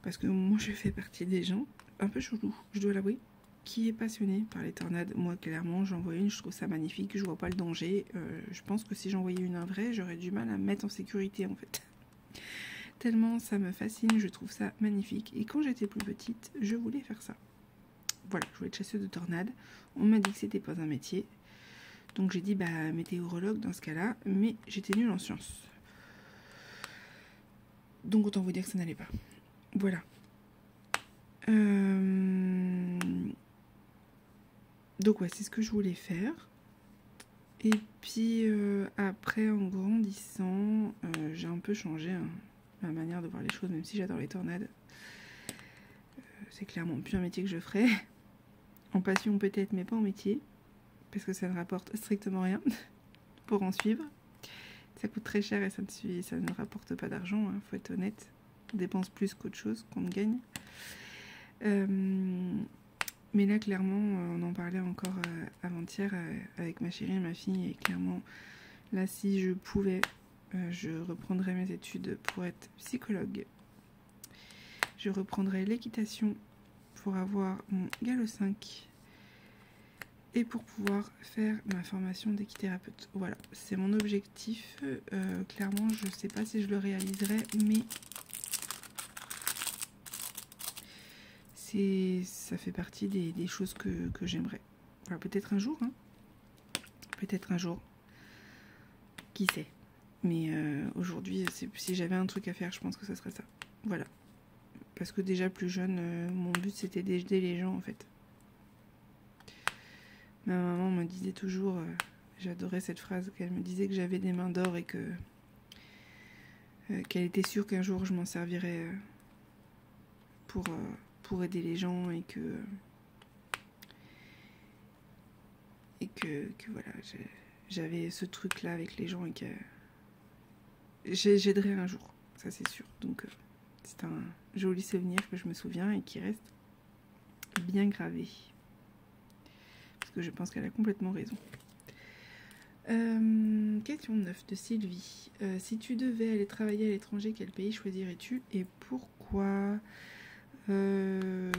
Parce que moi je fais partie des gens, un peu chelou, je dois l'avouer, qui est passionné par les tornades. Moi clairement j'en vois une, je trouve ça magnifique, je vois pas le danger. Je pense que si j'en voyais une vraie, j'aurais du mal à me mettre en sécurité en fait. Tellement ça me fascine, je trouve ça magnifique. Et quand j'étais plus petite, je voulais faire ça. Voilà, je voulais être chasseuse de tornades. On m'a dit que c'était pas un métier. Donc j'ai dit météorologue dans ce cas-là, mais j'étais nulle en sciences. Donc autant vous dire que ça n'allait pas. Voilà. Donc ouais, c'est ce que je voulais faire. Et puis après, en grandissant, j'ai un peu changé ma manière de voir les choses, même si j'adore les tornades. C'est clairement plus un métier que je ferais. En passion peut-être, mais pas en métier. Parce que ça ne rapporte strictement rien pour en suivre. Ça coûte très cher et ça ne rapporte pas d'argent, hein, faut être honnête. On dépense plus qu'autre chose qu'on ne gagne. Mais là, clairement, on en parlait encore avant-hier avec ma chérie et ma fille. Et clairement, là, si je pouvais, je reprendrais mes études pour être psychologue. Je reprendrais l'équitation pour avoir mon galop 5. Et pour pouvoir faire ma formation d'équithérapeute. Voilà, c'est mon objectif. Clairement, je ne sais pas si je le réaliserai, mais ça fait partie des choses que j'aimerais. Voilà, peut-être un jour, hein. Peut-être un jour. Qui sait. Mais aujourd'hui, si j'avais un truc à faire, je pense que ce serait ça. Voilà. Parce que déjà plus jeune, mon but c'était d'aider les gens en fait. Ma maman me disait toujours, j'adorais cette phrase, qu'elle me disait que j'avais des mains d'or et qu'elle était sûre qu'un jour je m'en servirais pour aider les gens et que voilà, j'avais ce truc là avec les gens et que j'aiderai un jour, ça c'est sûr. Donc c'est un joli souvenir que je me souviens et qui reste bien gravé. Que je pense qu'elle a complètement raison. Question 9 de Sylvie. Si tu devais aller travailler à l'étranger, quel pays choisirais-tu et pourquoi? Je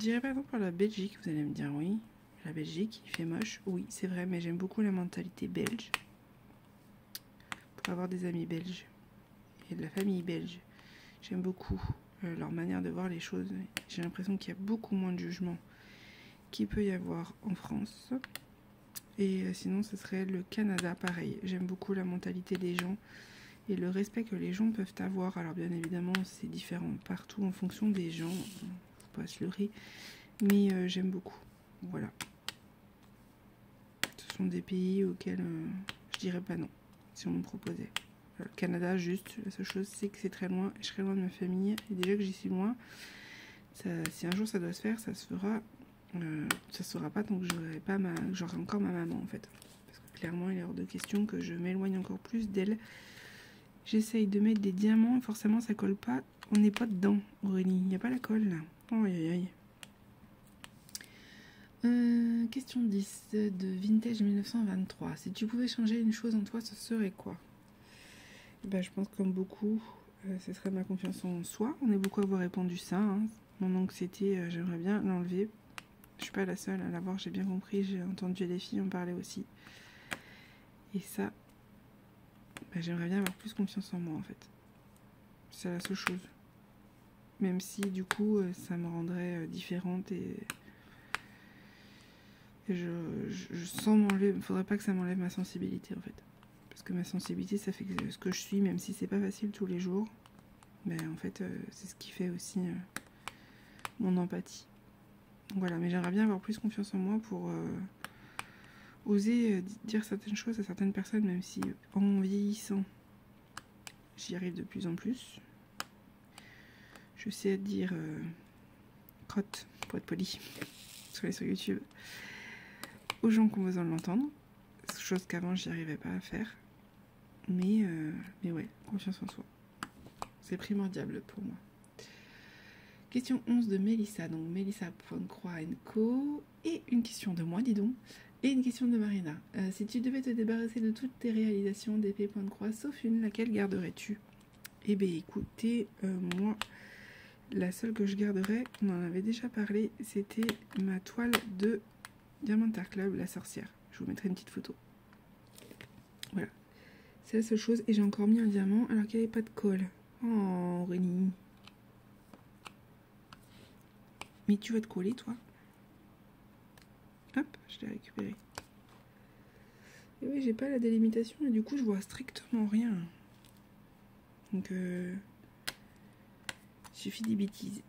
dirais par exemple la Belgique. Vous allez me dire oui, la Belgique, il fait moche. Oui, c'est vrai, mais j'aime beaucoup la mentalité belge. Pour avoir des amis belges et de la famille belge, j'aime beaucoup leur manière de voir les choses. J'ai l'impression qu'il y a beaucoup moins de jugement qu'il peut y avoir en France. Et sinon ce serait le Canada, pareil. J'aime beaucoup la mentalité des gens et le respect que les gens peuvent avoir. Alors bien évidemment c'est différent partout en fonction des gens, faut pas se leurrer, mais j'aime beaucoup. Voilà, ce sont des pays auxquels je dirais pas non si on me proposait. Le Canada, juste la seule chose c'est que c'est très loin, je serais loin de ma famille et déjà que j'y suis loin, si un jour ça doit se faire, ça se fera. Ça se fera pas tant que j'aurai encore ma maman en fait. Parce que clairement il est hors de question que je m'éloigne encore plus d'elle. J'essaye de mettre des diamants et forcément ça colle pas. On n'est pas dedans, Aurélie. Il n'y a pas la colle là. Oh aïe aïe. Question 10 de Vintage 1923. Si tu pouvais changer une chose en toi, ce serait quoi? Je pense comme beaucoup, ce serait ma confiance en soi. On est beaucoup à avoir répandu ça. Hein. Mon anxiété, j'aimerais bien l'enlever. Je suis pas la seule à l'avoir, j'ai bien compris. J'ai entendu les filles en parler aussi. Et ça, j'aimerais bien avoir plus confiance en moi en fait. C'est la seule chose. Même si du coup, ça me rendrait différente et je sens m'enlever. Il ne faudrait pas que ça m'enlève ma sensibilité en fait. Parce que ma sensibilité, ça fait ce que je suis, même si c'est pas facile tous les jours. Mais en fait, c'est ce qui fait aussi mon empathie. Donc voilà, mais j'aimerais bien avoir plus confiance en moi pour oser dire certaines choses à certaines personnes, même si en vieillissant, j'y arrive de plus en plus. Je sais dire crotte, pour être poli, sur YouTube, aux gens qui ont besoin de l'entendre, chose qu'avant j'y arrivais pas à faire. Mais ouais, confiance en soi. C'est primordial pour moi. Question 11 de Mélissa, donc Mélissa.croix &co. Et une question de moi, dis donc. Et une question de Marina. Si tu devais te débarrasser de toutes tes réalisations d'épée.croix, sauf une, laquelle garderais-tu? Eh bien, écoutez, moi, la seule que je garderais, on en avait déjà parlé, c'était ma toile de Diamantar Club, la sorcière. Je vous mettrai une petite photo. Voilà. C'est la seule chose. Et j'ai encore mis un diamant alors qu'il n'y avait pas de colle. Oh, Rémi. Mais tu vas te coller, toi? Hop, je l'ai récupéré. Et oui, j'ai pas la délimitation et du coup, je vois strictement rien. Donc, il suffit des bêtises.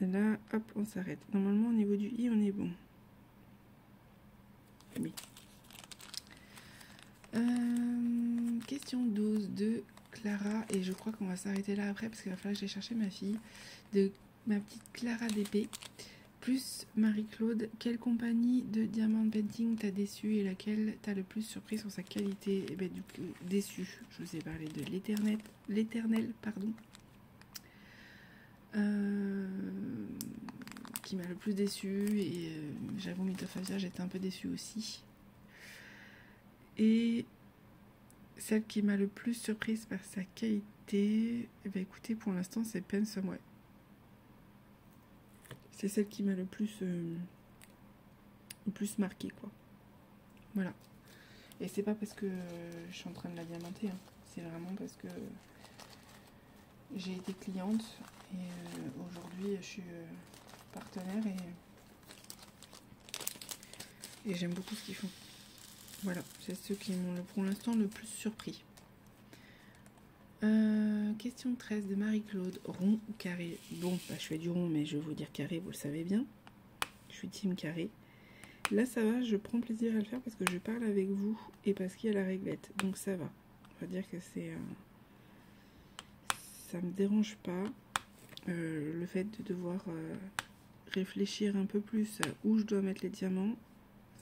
Là, hop, on s'arrête. Normalement, au niveau du i, on est bon. Oui. Question 12 de Clara. Et je crois qu'on va s'arrêter là après parce qu'il va falloir que j'aille chercher ma fille. De ma petite Clara d'épée. Plus Marie-Claude, quelle compagnie de Diamond Painting t'a déçu et laquelle t'a le plus surpris sur sa qualité? Et du coup, déçu, je vous ai parlé de l'éternel, pardon. Qui m'a le plus déçu et j'avoue, Mythophasia, j'étais un peu déçue aussi. Et celle qui m'a le plus surprise par sa qualité, écoutez, pour l'instant, c'est Pen Someway. C'est celle qui m'a le plus marqué, quoi. Voilà. Et c'est pas parce que je suis en train de la diamanter, hein. C'est vraiment parce que j'ai été cliente et aujourd'hui je suis partenaire et j'aime beaucoup ce qu'ils font. Voilà, c'est ceux qui m'ont pour l'instant le plus surpris. Question 13 de Marie-Claude. Rond ou carré? Bon, je fais du rond, mais je vais vous dire carré, vous le savez bien. Je suis team carré. Là, ça va, je prends plaisir à le faire parce que je parle avec vous et parce qu'il y a la réglette. Donc ça va. On va dire que c'est... ça me dérange pas. Le fait de devoir réfléchir un peu plus à où je dois mettre les diamants,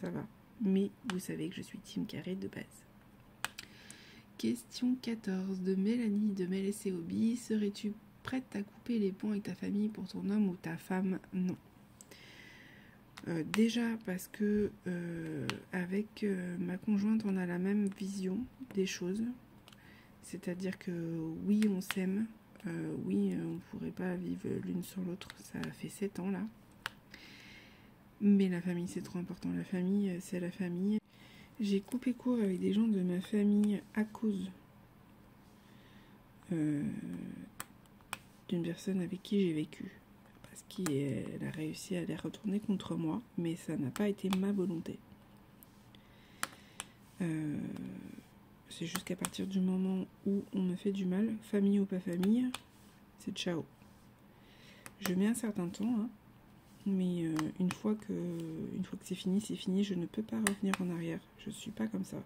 ça va. Mais vous savez que je suis team carré de base. Question 14 de Mélanie de Mélessé Hobby. Serais-tu prête à couper les ponts avec ta famille pour ton homme ou ta femme? Non. Déjà parce que avec ma conjointe, on a la même vision des choses. C'est-à-dire que oui, on s'aime. Oui, on ne pourrait pas vivre l'une sans l'autre. Ça fait 7 ans là. Mais la famille, c'est trop important. La famille, c'est la famille. J'ai coupé court avec des gens de ma famille à cause d'une personne avec qui j'ai vécu. Parce qu'elle a réussi à les retourner contre moi, mais ça n'a pas été ma volonté. C'est juste qu'à partir du moment où on me fait du mal, famille ou pas famille, c'est ciao. Je mets un certain temps, hein, mais une fois que c'est fini, c'est fini. Je ne peux pas revenir en arrière. Je suis pas comme ça.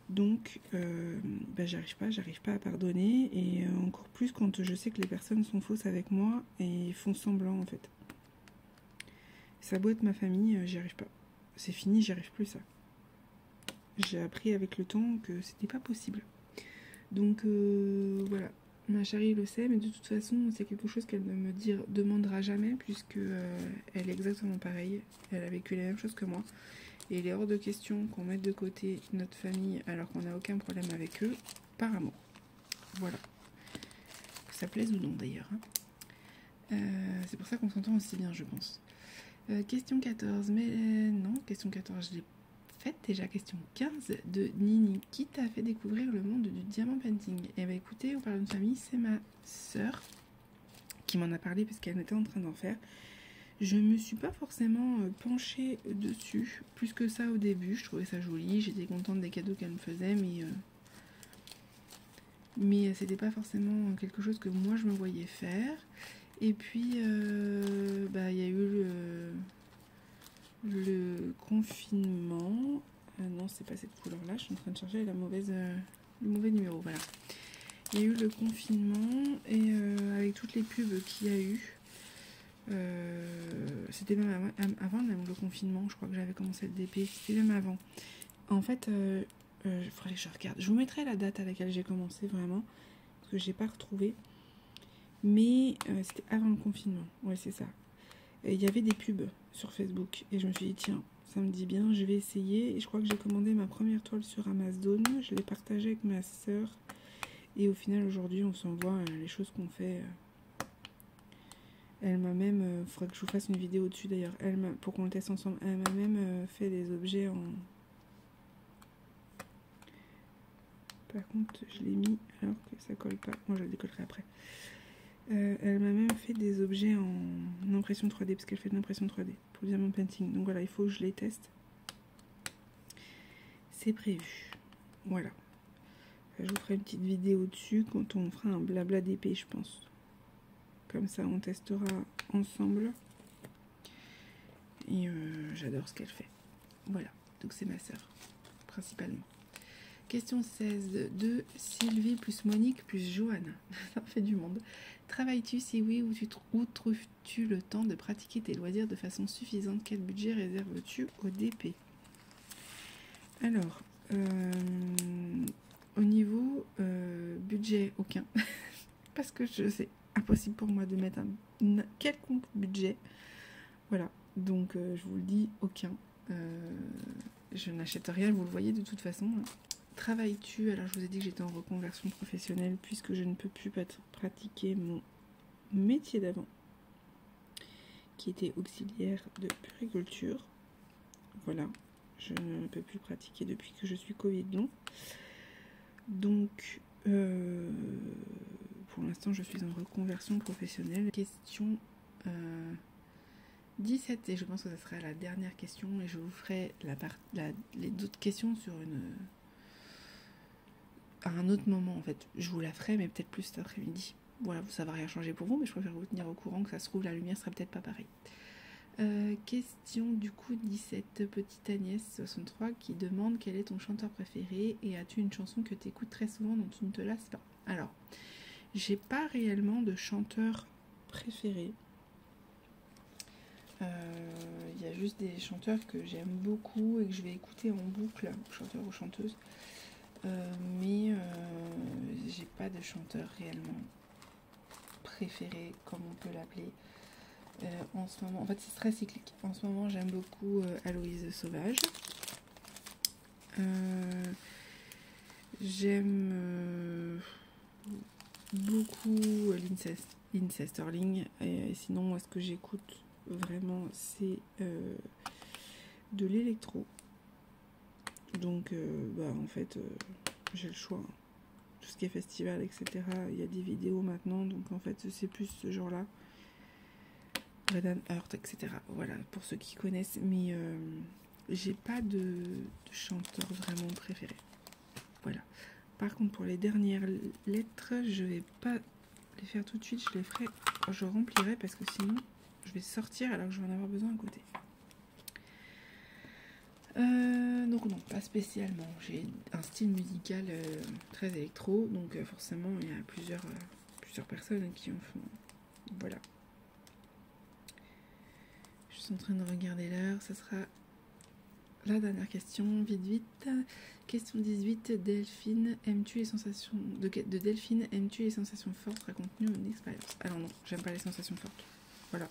Donc, j'arrive pas à pardonner, et encore plus quand je sais que les personnes sont fausses avec moi et font semblant en fait. Ça a beau être ma famille, j'y arrive pas. C'est fini, j'y arrive plus ça. J'ai appris avec le temps que c'était pas possible. Donc voilà. Ma chérie le sait, mais de toute façon, c'est quelque chose qu'elle ne me demandera jamais, puisque elle est exactement pareille. Elle a vécu les mêmes choses que moi. Et il est hors de question qu'on mette de côté notre famille alors qu'on n'a aucun problème avec eux, par amour. Voilà. Que ça plaise ou non d'ailleurs. Hein. C'est pour ça qu'on s'entend aussi bien, je pense. Question 14, mais non, question 14, je l'ai faite déjà. Question 15 de Nini. Qui t'a fait découvrir le monde du diamant painting? Eh bien écoutez, on parle de famille, c'est ma sœur qui m'en a parlé parce qu'elle était en train d'en faire. Je me suis pas forcément penchée dessus plus que ça au début. Je trouvais ça joli, j'étais contente des cadeaux qu'elle me faisait, mais c'était pas forcément quelque chose que moi je me voyais faire. Et puis bah il y a eu le confinement. Non, c'est pas cette couleur là, je suis en train de chercher le mauvais numéro. Voilà, il y a eu le confinement et avec toutes les pubs qu'il y a eu. C'était même avant même le confinement, je crois que j'avais commencé le DP, c'était même avant. En fait, il faudrait que je regarde. Je vous mettrai la date à laquelle j'ai commencé vraiment, parce que j'ai pas retrouvé. Mais c'était avant le confinement, ouais c'est ça. Il y avait des pubs sur Facebook et je me suis dit tiens, ça me dit bien, je vais essayer. Et je crois que j'ai commandé ma première toile sur Amazon, je l'ai partagée avec ma soeur. Et au final aujourd'hui on s'envoie les choses qu'on fait. Elle m'a même, faudrait que je vous fasse une vidéo dessus d'ailleurs, pour qu'on le teste ensemble, elle m'a même fait des objets en... Par contre, je l'ai mis alors que ça colle pas, moi je le décollerai après. Elle m'a même fait des objets en impression 3D, parce qu'elle fait de l'impression 3D pour Diamond Painting. Donc voilà, il faut que je les teste. C'est prévu. Voilà. Je vous ferai une petite vidéo dessus quand on fera un blabla d'épée, je pense. Comme ça, on testera ensemble. Et j'adore ce qu'elle fait. Voilà, donc c'est ma sœur, principalement. Question 16 de Sylvie plus Monique plus Johanna. Ça fait du monde. Travailles-tu? Si oui, où trouves-tu le temps de pratiquer tes loisirs de façon suffisante? Quel budget réserves-tu au DP? Alors, au niveau budget, aucun. Parce que c'est impossible pour moi de mettre un quelconque budget. Voilà, donc je vous le dis, aucun. Je n'achète rien, vous le voyez de toute façon. Travailles-tu? Alors je vous ai dit que j'étais en reconversion professionnelle puisque je ne peux plus pratiquer mon métier d'avant qui était auxiliaire de puriculture. Voilà, je ne peux plus pratiquer depuis que je suis Covid long. Donc pour l'instant je suis en reconversion professionnelle. Question 17 et je pense que ce sera la dernière question et je vous ferai les autres questions sur à un autre moment en fait. Je vous la ferai mais peut-être plus cet après-midi. Voilà, ça va rien changer pour vous mais je préfère vous tenir au courant que ça se trouve la lumière sera peut-être pas pareille. Question du coup 17, petite Agnès 63 qui demande quel est ton chanteur préféré et as-tu une chanson que tu écoutes très souvent dont tu ne te lasses pas? Alors, j'ai pas réellement de chanteur préféré. Il y a juste des chanteurs que j'aime beaucoup et que je vais écouter en boucle, chanteurs ou chanteuses. Mais j'ai pas de chanteur réellement préféré, comme on peut l'appeler. En ce moment, en fait, c'est très cyclique. En ce moment, j'aime beaucoup Aloïse Sauvage. J'aime beaucoup Lindsey Stirling. Et sinon, moi, ce que j'écoute vraiment, c'est de l'électro. Donc, en fait, j'ai le choix. Tout ce qui est festival, etc. Il y a des vidéos maintenant. Donc, en fait, c'est plus ce genre-là. Red Heart, etc. Voilà, pour ceux qui connaissent. Mais j'ai pas de chanteur vraiment préféré. Voilà. Par contre, pour les dernières lettres, je vais pas les faire tout de suite. Je les ferai quand je remplirai parce que sinon, je vais sortir alors que je vais en avoir besoin à côté. Donc non, pas spécialement. J'ai un style musical très électro, donc forcément il y a plusieurs personnes qui en font. Voilà. Je suis en train de regarder l'heure, ça sera la dernière question, vite. Question 18, Delphine, aimes-tu les sensations... De Delphine, aimes-tu les sensations fortes? Raconte-nous une expérience. Alors non, j'aime pas les sensations fortes. Voilà.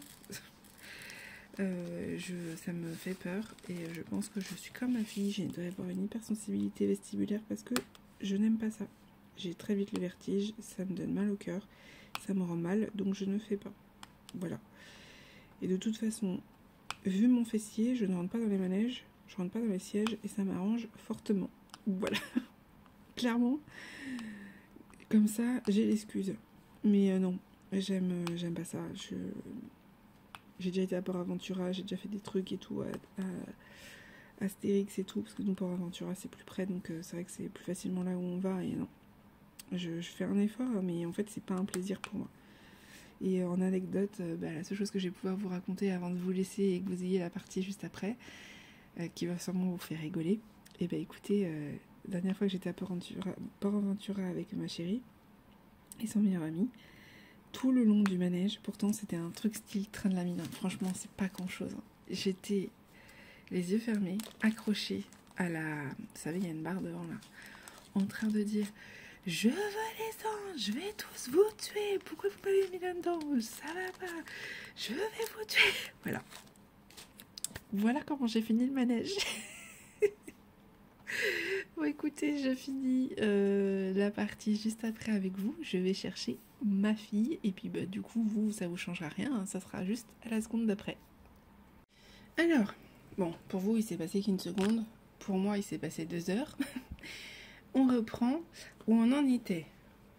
Ça me fait peur et je pense que je suis comme ma fille, je dois avoir une hypersensibilité vestibulaire parce que je n'aime pas ça. J'ai très vite le vertige, ça me donne mal au cœur, ça me rend mal, donc je ne fais pas. Voilà. Et de toute façon, vu mon fessier, je ne rentre pas dans les manèges, je rentre pas dans les sièges et ça m'arrange fortement. Voilà. Clairement, comme ça, j'ai l'excuse. Mais non, j'aime pas ça. J'ai déjà été à Port Aventura, j'ai déjà fait des trucs et tout, à Astérix et tout, parce que nous, Port Aventura, c'est plus près, donc c'est vrai que c'est plus facilement là où on va, et non. Je fais un effort, mais en fait, c'est pas un plaisir pour moi. Et en anecdote, la seule chose que je vais pouvoir vous raconter avant de vous laisser et que vous ayez la partie juste après, qui va sûrement vous faire rigoler, et écoutez, la dernière fois que j'étais à Port Aventura avec ma chérie et son meilleur ami, tout le long du manège, pourtant c'était un truc style train de la mine, franchement c'est pas grand chose, j'étais les yeux fermés, accrochée à la... Vous savez, il y a une barre devant là, en train de dire « Je veux descendre, je vais tous vous tuer, pourquoi vous m'avez mis là-dedans, ça va pas, je vais vous tuer !» Voilà. Voilà comment j'ai fini le manège. Bon écoutez, je finis la partie juste après avec vous, je vais chercher ma fille et puis du coup vous ça vous changera rien, hein, ça sera juste à la seconde d'après. Alors, bon pour vous il s'est passé qu'une seconde, pour moi il s'est passé 2 heures. On reprend où on en était.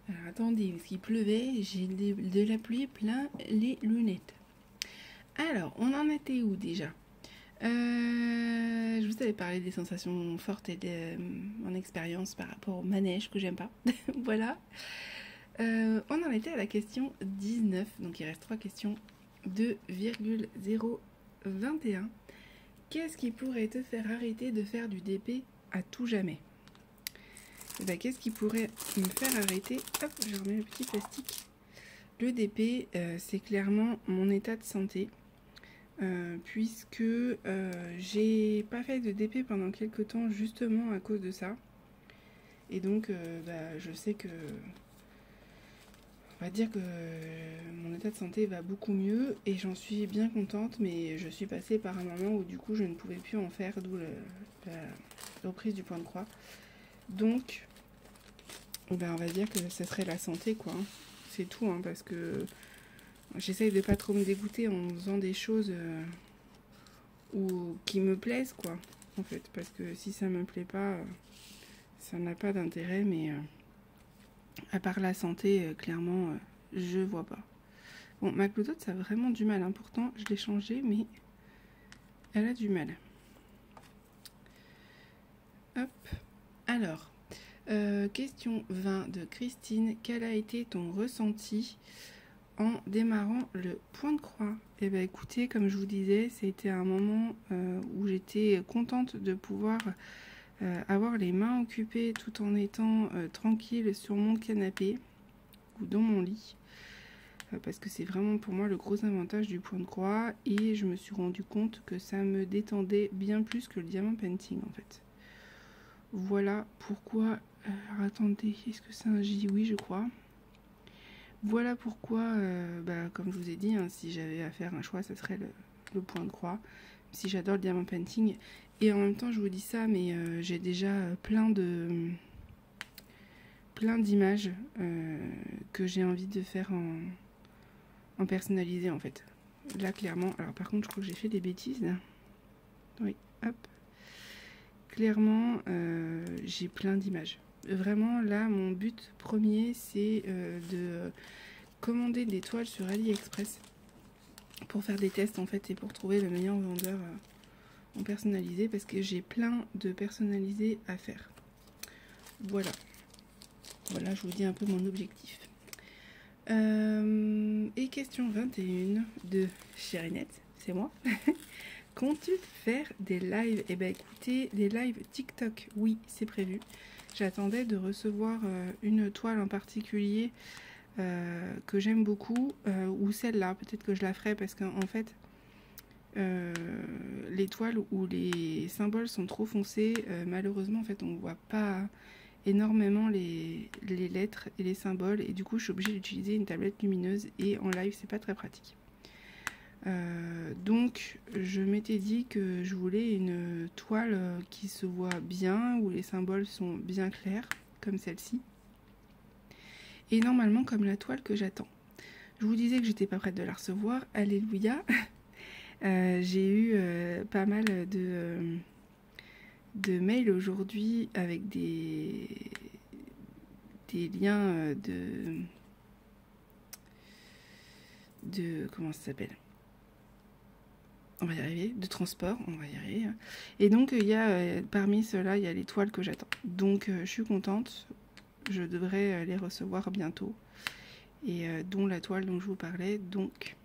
Alors attendez, parce qu'il pleuvait, j'ai de la pluie plein les lunettes. Alors on en était où déjà? Je vous avais parlé des sensations fortes et de mon expérience par rapport au manège que j'aime pas. Voilà. On en était à la question 19, donc il reste 3 questions. 2,021. Qu'est-ce qui pourrait te faire arrêter de faire du DP à tout jamais? Qu'est-ce qui pourrait me faire arrêter? Hop, je remets le petit plastique. Le DP, c'est clairement mon état de santé. Puisque j'ai pas fait de DP pendant quelques temps justement à cause de ça. Et donc je sais que on va dire que mon état de santé va beaucoup mieux et j'en suis bien contente, mais je suis passée par un moment où du coup je ne pouvais plus en faire, d'où la reprise du point de croix. Donc on va dire que ce serait la santé quoi, hein. C'est tout hein, parce que j'essaye de pas trop me dégoûter en faisant des choses ou qui me plaisent quoi, en fait, parce que si ça me plaît pas, ça n'a pas d'intérêt, mais à part la santé, clairement, je vois pas. Bon, ma clodote, ça a vraiment du mal, hein. Pourtant je l'ai changée, mais elle a du mal. Hop, alors, question 20 de Christine, quel a été ton ressenti en démarrant le point de croix? Et écoutez, comme je vous disais, c'était un moment où j'étais contente de pouvoir avoir les mains occupées tout en étant tranquille sur mon canapé ou dans mon lit, parce que c'est vraiment pour moi le gros avantage du point de croix, et je me suis rendu compte que ça me détendait bien plus que le diamant painting en fait. Voilà pourquoi, alors attendez, est-ce que c'est un J? Oui je crois. Voilà pourquoi, comme je vous ai dit, hein, si j'avais à faire un choix, ce serait le point de croix. Si j'adore le diamant painting. Et en même temps, je vous dis ça, mais j'ai déjà plein d'images que j'ai envie de faire en personnalisé, en fait. Là, clairement, alors par contre, je crois que j'ai fait des bêtises. Là. Oui, hop. Clairement, j'ai plein d'images. Vraiment, là, mon but premier, c'est de commander des toiles sur AliExpress pour faire des tests, en fait, et pour trouver le meilleur vendeur en personnalisé, parce que j'ai plein de personnalisés à faire. Voilà. Voilà, je vous dis un peu mon objectif. Et question 21 de Chérinette, c'est moi. Comptes-tu faire des lives? Eh bien, écoutez, des lives TikTok, oui, c'est prévu. J'attendais de recevoir une toile en particulier que j'aime beaucoup, ou celle-là, peut-être que je la ferai, parce qu'en fait, les toiles où les symboles sont trop foncés, malheureusement en fait on ne voit pas énormément les lettres et les symboles, et du coup je suis obligée d'utiliser une tablette lumineuse, et en live c'est pas très pratique. Donc je m'étais dit que je voulais une toile qui se voit bien, où les symboles sont bien clairs, comme celle-ci, et normalement comme la toile que j'attends. Je vous disais que j'étais pas prête de la recevoir, alléluia. J'ai eu pas mal de mails aujourd'hui avec des liens de comment ça s'appelle, on va y arriver, de transport, on va y arriver. Et donc il y a parmi ceux-là, il y a les toiles que j'attends. Donc je suis contente, je devrais les recevoir bientôt, et dont la toile dont je vous parlais. Donc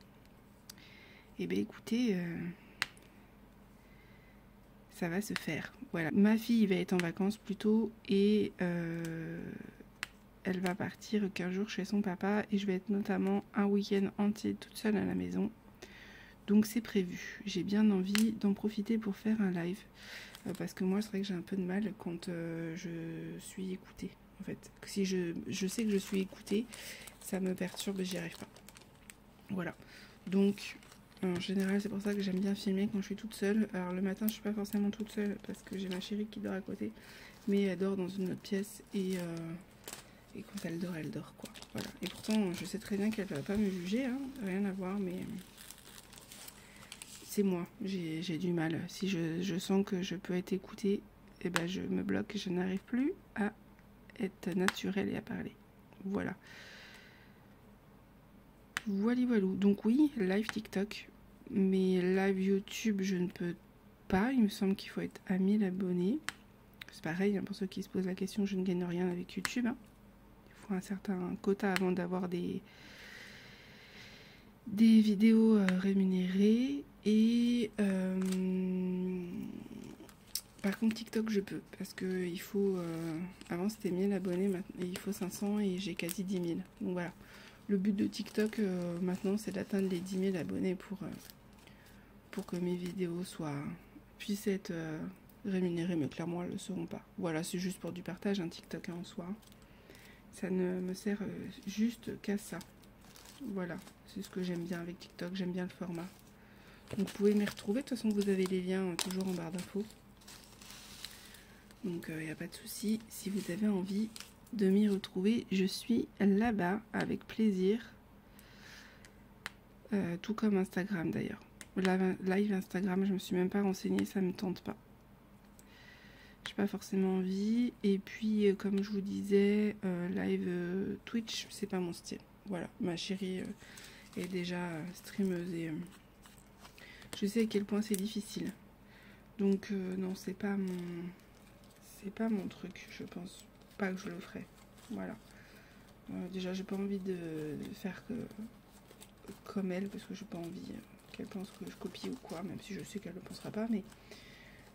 eh bien écoutez, ça va se faire. Voilà, ma fille va être en vacances plutôt, et elle va partir 15 jours chez son papa, et je vais être notamment un week-end entier toute seule à la maison. Donc c'est prévu. J'ai bien envie d'en profiter pour faire un live, parce que moi c'est vrai que j'ai un peu de mal quand je suis écoutée. En fait, si je sais que je suis écoutée, ça me perturbe et j'y arrive pas. Voilà. Donc en général c'est pour ça que j'aime bien filmer quand je suis toute seule. Alors le matin je suis pas forcément toute seule parce que j'ai ma chérie qui dort à côté, mais elle dort dans une autre pièce, et quand elle dort quoi. Voilà. Et pourtant je sais très bien qu'elle va pas me juger, hein, rien à voir, mais c'est moi, j'ai du mal. Si je sens que je peux être écoutée, eh ben je me bloque, je n'arrive plus à être naturelle et à parler. Voilà. Voilà. Donc oui, live TikTok, mais live YouTube, je ne peux pas. Il me semble qu'il faut être à 1000 abonnés. C'est pareil, hein, pour ceux qui se posent la question, je ne gagne rien avec YouTube, hein. Il faut un certain quota avant d'avoir des vidéos rémunérées. Et par contre TikTok je peux, parce que il faut avant c'était 1000 abonnés, maintenant il faut 500, et j'ai quasi 10 000. Donc voilà, le but de TikTok maintenant c'est d'atteindre les 10 000 abonnés pour que mes vidéos puissent être rémunérées, mais clairement elles ne le seront pas. Voilà, c'est juste pour du partage, un TikTok en soi, ça ne me sert juste qu'à ça. Voilà, c'est ce que j'aime bien avec TikTok, j'aime bien le format. Donc vous pouvez m'y retrouver, de toute façon vous avez les liens toujours en barre d'infos. Donc il n'y a pas de souci, si vous avez envie de m'y retrouver, je suis là-bas avec plaisir. Tout comme Instagram d'ailleurs. Live Instagram, je me suis même pas renseignée, ça me tente pas. J'ai pas forcément envie. Et puis comme je vous disais, live Twitch, c'est pas mon style. Voilà, ma chérie est déjà streameuse, et je sais à quel point c'est difficile. Donc non, c'est pas mon truc, je pense pas que je le ferai. Voilà. Déjà j'ai pas envie de faire comme elle, parce que j'ai pas envie qu'elle pense que je copie ou quoi, même si je sais qu'elle le pensera pas, mais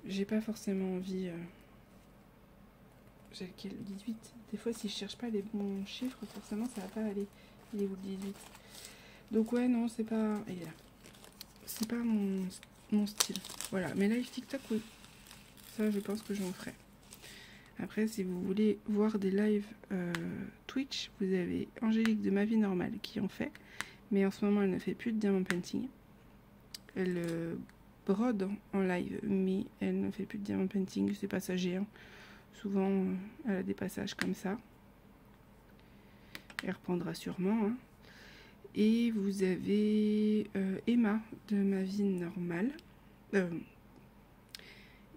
j'ai pas forcément envie. J'ai lequel, 18. Des fois si je cherche pas les bons chiffres, forcément ça va pas aller. Il est où le 18? Donc ouais, non, c'est pas. Il est là. C'est pas mon style. Voilà, mais live TikTok, oui. Ça je pense que j'en ferai. Après, si vous voulez voir des lives Twitch, vous avez Angélique de Ma Vie Normale qui en fait, mais en ce moment elle ne fait plus de diamant painting. Elle brode en live, mais elle ne fait plus de diamant painting, c'est passager, hein. Souvent elle a des passages comme ça. Elle reprendra sûrement, hein. Et vous avez Emma de Ma Vie Normale.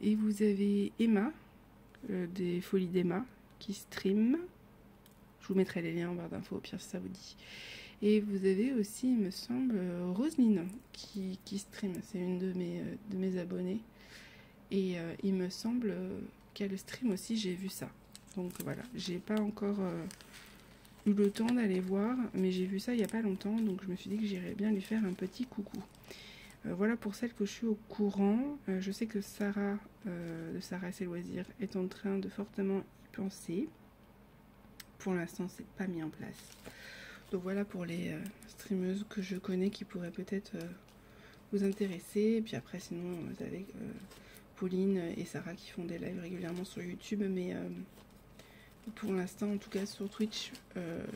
Et vous avez Emma des Folies d'Emma qui stream. Je vous mettrai les liens en barre d'infos au pire si ça vous dit. Et vous avez aussi, il me semble, Roselyne qui stream. C'est une de mes abonnées. Et il me semble qu'elle stream aussi, j'ai vu ça. Donc voilà, j'ai pas encore eu le temps d'aller voir, mais j'ai vu ça il n'y a pas longtemps, donc je me suis dit que j'irais bien lui faire un petit coucou. Voilà pour celle que je suis au courant. Je sais que Sarah, de Sarah et ses loisirs, est en train de fortement y penser. Pour l'instant, c'est pas mis en place. Donc voilà pour les streameuses que je connais qui pourraient peut-être vous intéresser. Et puis après, sinon, vous avez Pauline et Sarah qui font des lives régulièrement sur YouTube, mais pour l'instant, en tout cas sur Twitch,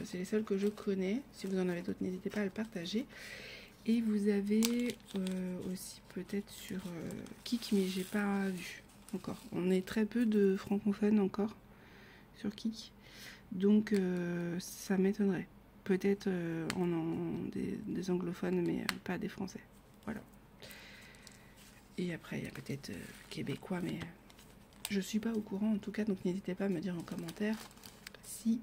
c'est les seuls que je connais. Si vous en avez d'autres, n'hésitez pas à le partager. Et vous avez aussi peut-être sur Kik, mais j'ai pas vu encore. On est très peu de francophones encore sur Kik, donc ça m'étonnerait. Peut-être des anglophones, mais pas des français. Voilà. Et après, il y a peut-être québécois, mais je suis pas au courant en tout cas, donc n'hésitez pas à me dire en commentaire si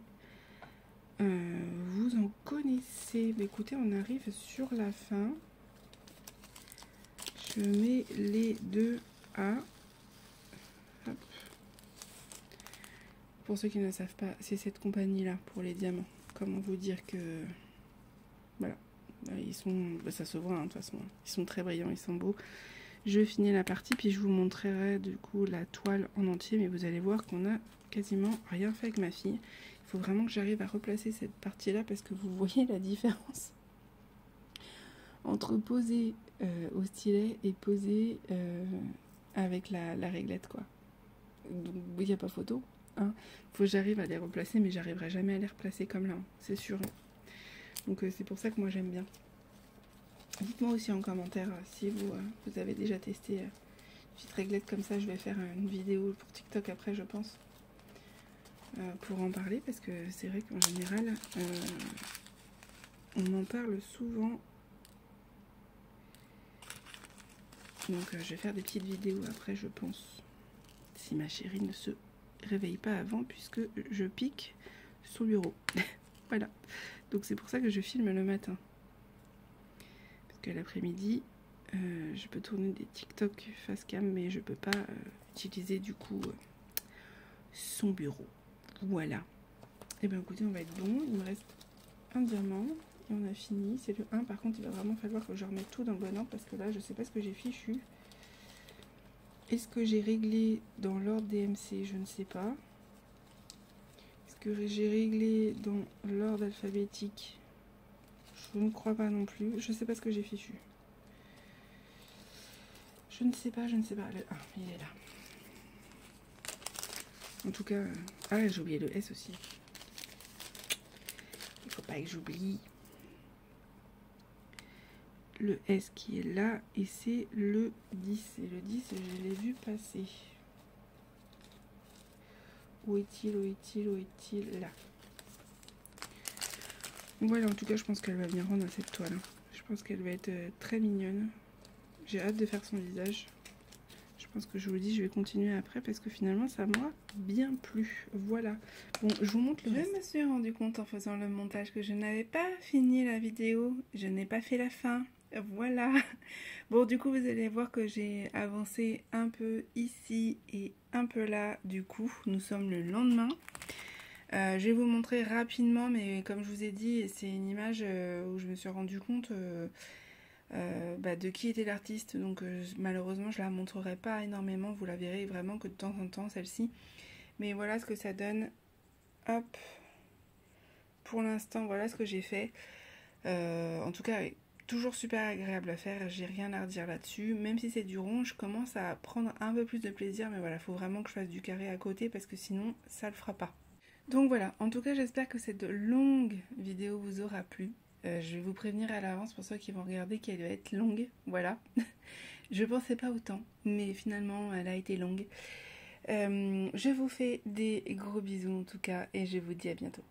vous en connaissez. Mais écoutez, on arrive sur la fin. Je mets les deux à... Hop. Pour ceux qui ne savent pas, c'est cette compagnie-là pour les diamants. Comment vous dire que... Voilà. Ils sont... Ça se voit, hein, de toute façon. Ils sont très brillants, ils sont beaux. Je finis la partie, puis je vous montrerai du coup la toile en entier. Mais vous allez voir qu'on a quasiment rien fait avec ma fille. Il faut vraiment que j'arrive à replacer cette partie-là parce que vous voyez la différence entre poser au stylet et poser avec la réglette, quoi. Donc il n'y a pas photo. Hein. Faut que j'arrive à les replacer, mais j'arriverai jamais à les replacer comme là, hein, c'est sûr. Donc c'est pour ça que moi j'aime bien. Dites-moi aussi en commentaire si vous avez déjà testé une petite réglette comme ça. Je vais faire une vidéo pour TikTok après, je pense, pour en parler, parce que c'est vrai qu'en général on en parle souvent. Donc je vais faire des petites vidéos après, je pense, si ma chérie ne se réveille pas avant, puisque je pique son bureau. Voilà, donc c'est pour ça que je filme le matin, parce que l'après-midi je peux tourner des TikTok face cam, mais je peux pas utiliser du coup son bureau. Voilà. Et bien écoutez, on va être bon. Il me reste un diamant et on a fini. C'est le 1. Par contre, il va vraiment falloir que je remette tout dans le bon ordre, parce que là, je sais pas ce que j'ai fichu. Est-ce que j'ai réglé dans l'ordre DMC? Je ne sais pas. Est-ce que j'ai réglé dans l'ordre alphabétique? Je ne crois pas non plus. Je ne sais pas ce que j'ai fichu. Je ne sais pas, je ne sais pas. Ah, il est là. En tout cas... Ah, j'ai oublié le S aussi. Il faut pas que j'oublie le S qui est là, et c'est le 10. Et le 10, je l'ai vu passer. Où est-il? Où est-il? Où est-il? Là. Voilà, en tout cas, je pense qu'elle va bien rendre à cette toile. Je pense qu'elle va être très mignonne. J'ai hâte de faire son visage. Je pense que je vous le dis, je vais continuer après, parce que finalement, ça m'a bien plu. Voilà. Bon, je vous montre le reste. Je me suis rendu compte en faisant le montage que je n'avais pas fini la vidéo. Je n'ai pas fait la fin. Voilà. Bon, du coup, vous allez voir que j'ai avancé un peu ici et un peu là. Du coup, nous sommes le lendemain. Je vais vous montrer rapidement, mais comme je vous ai dit, c'est une image où je me suis rendu compte de qui était l'artiste. Donc malheureusement, je la montrerai pas énormément. Vous la verrez vraiment que de temps en temps, celle-ci. Mais voilà ce que ça donne. Hop. Pour l'instant, voilà ce que j'ai fait. En tout cas, toujours super agréable à faire, j'ai rien à redire là-dessus. Même si c'est du rond, je commence à prendre un peu plus de plaisir, mais voilà, il faut vraiment que je fasse du carré à côté, parce que sinon ça le fera pas. Donc voilà, en tout cas j'espère que cette longue vidéo vous aura plu. Je vais vous prévenir à l'avance pour ceux qui vont regarder qu'elle va être longue, voilà. Je pensais pas autant, mais finalement elle a été longue. Je vous fais des gros bisous en tout cas, et je vous dis à bientôt.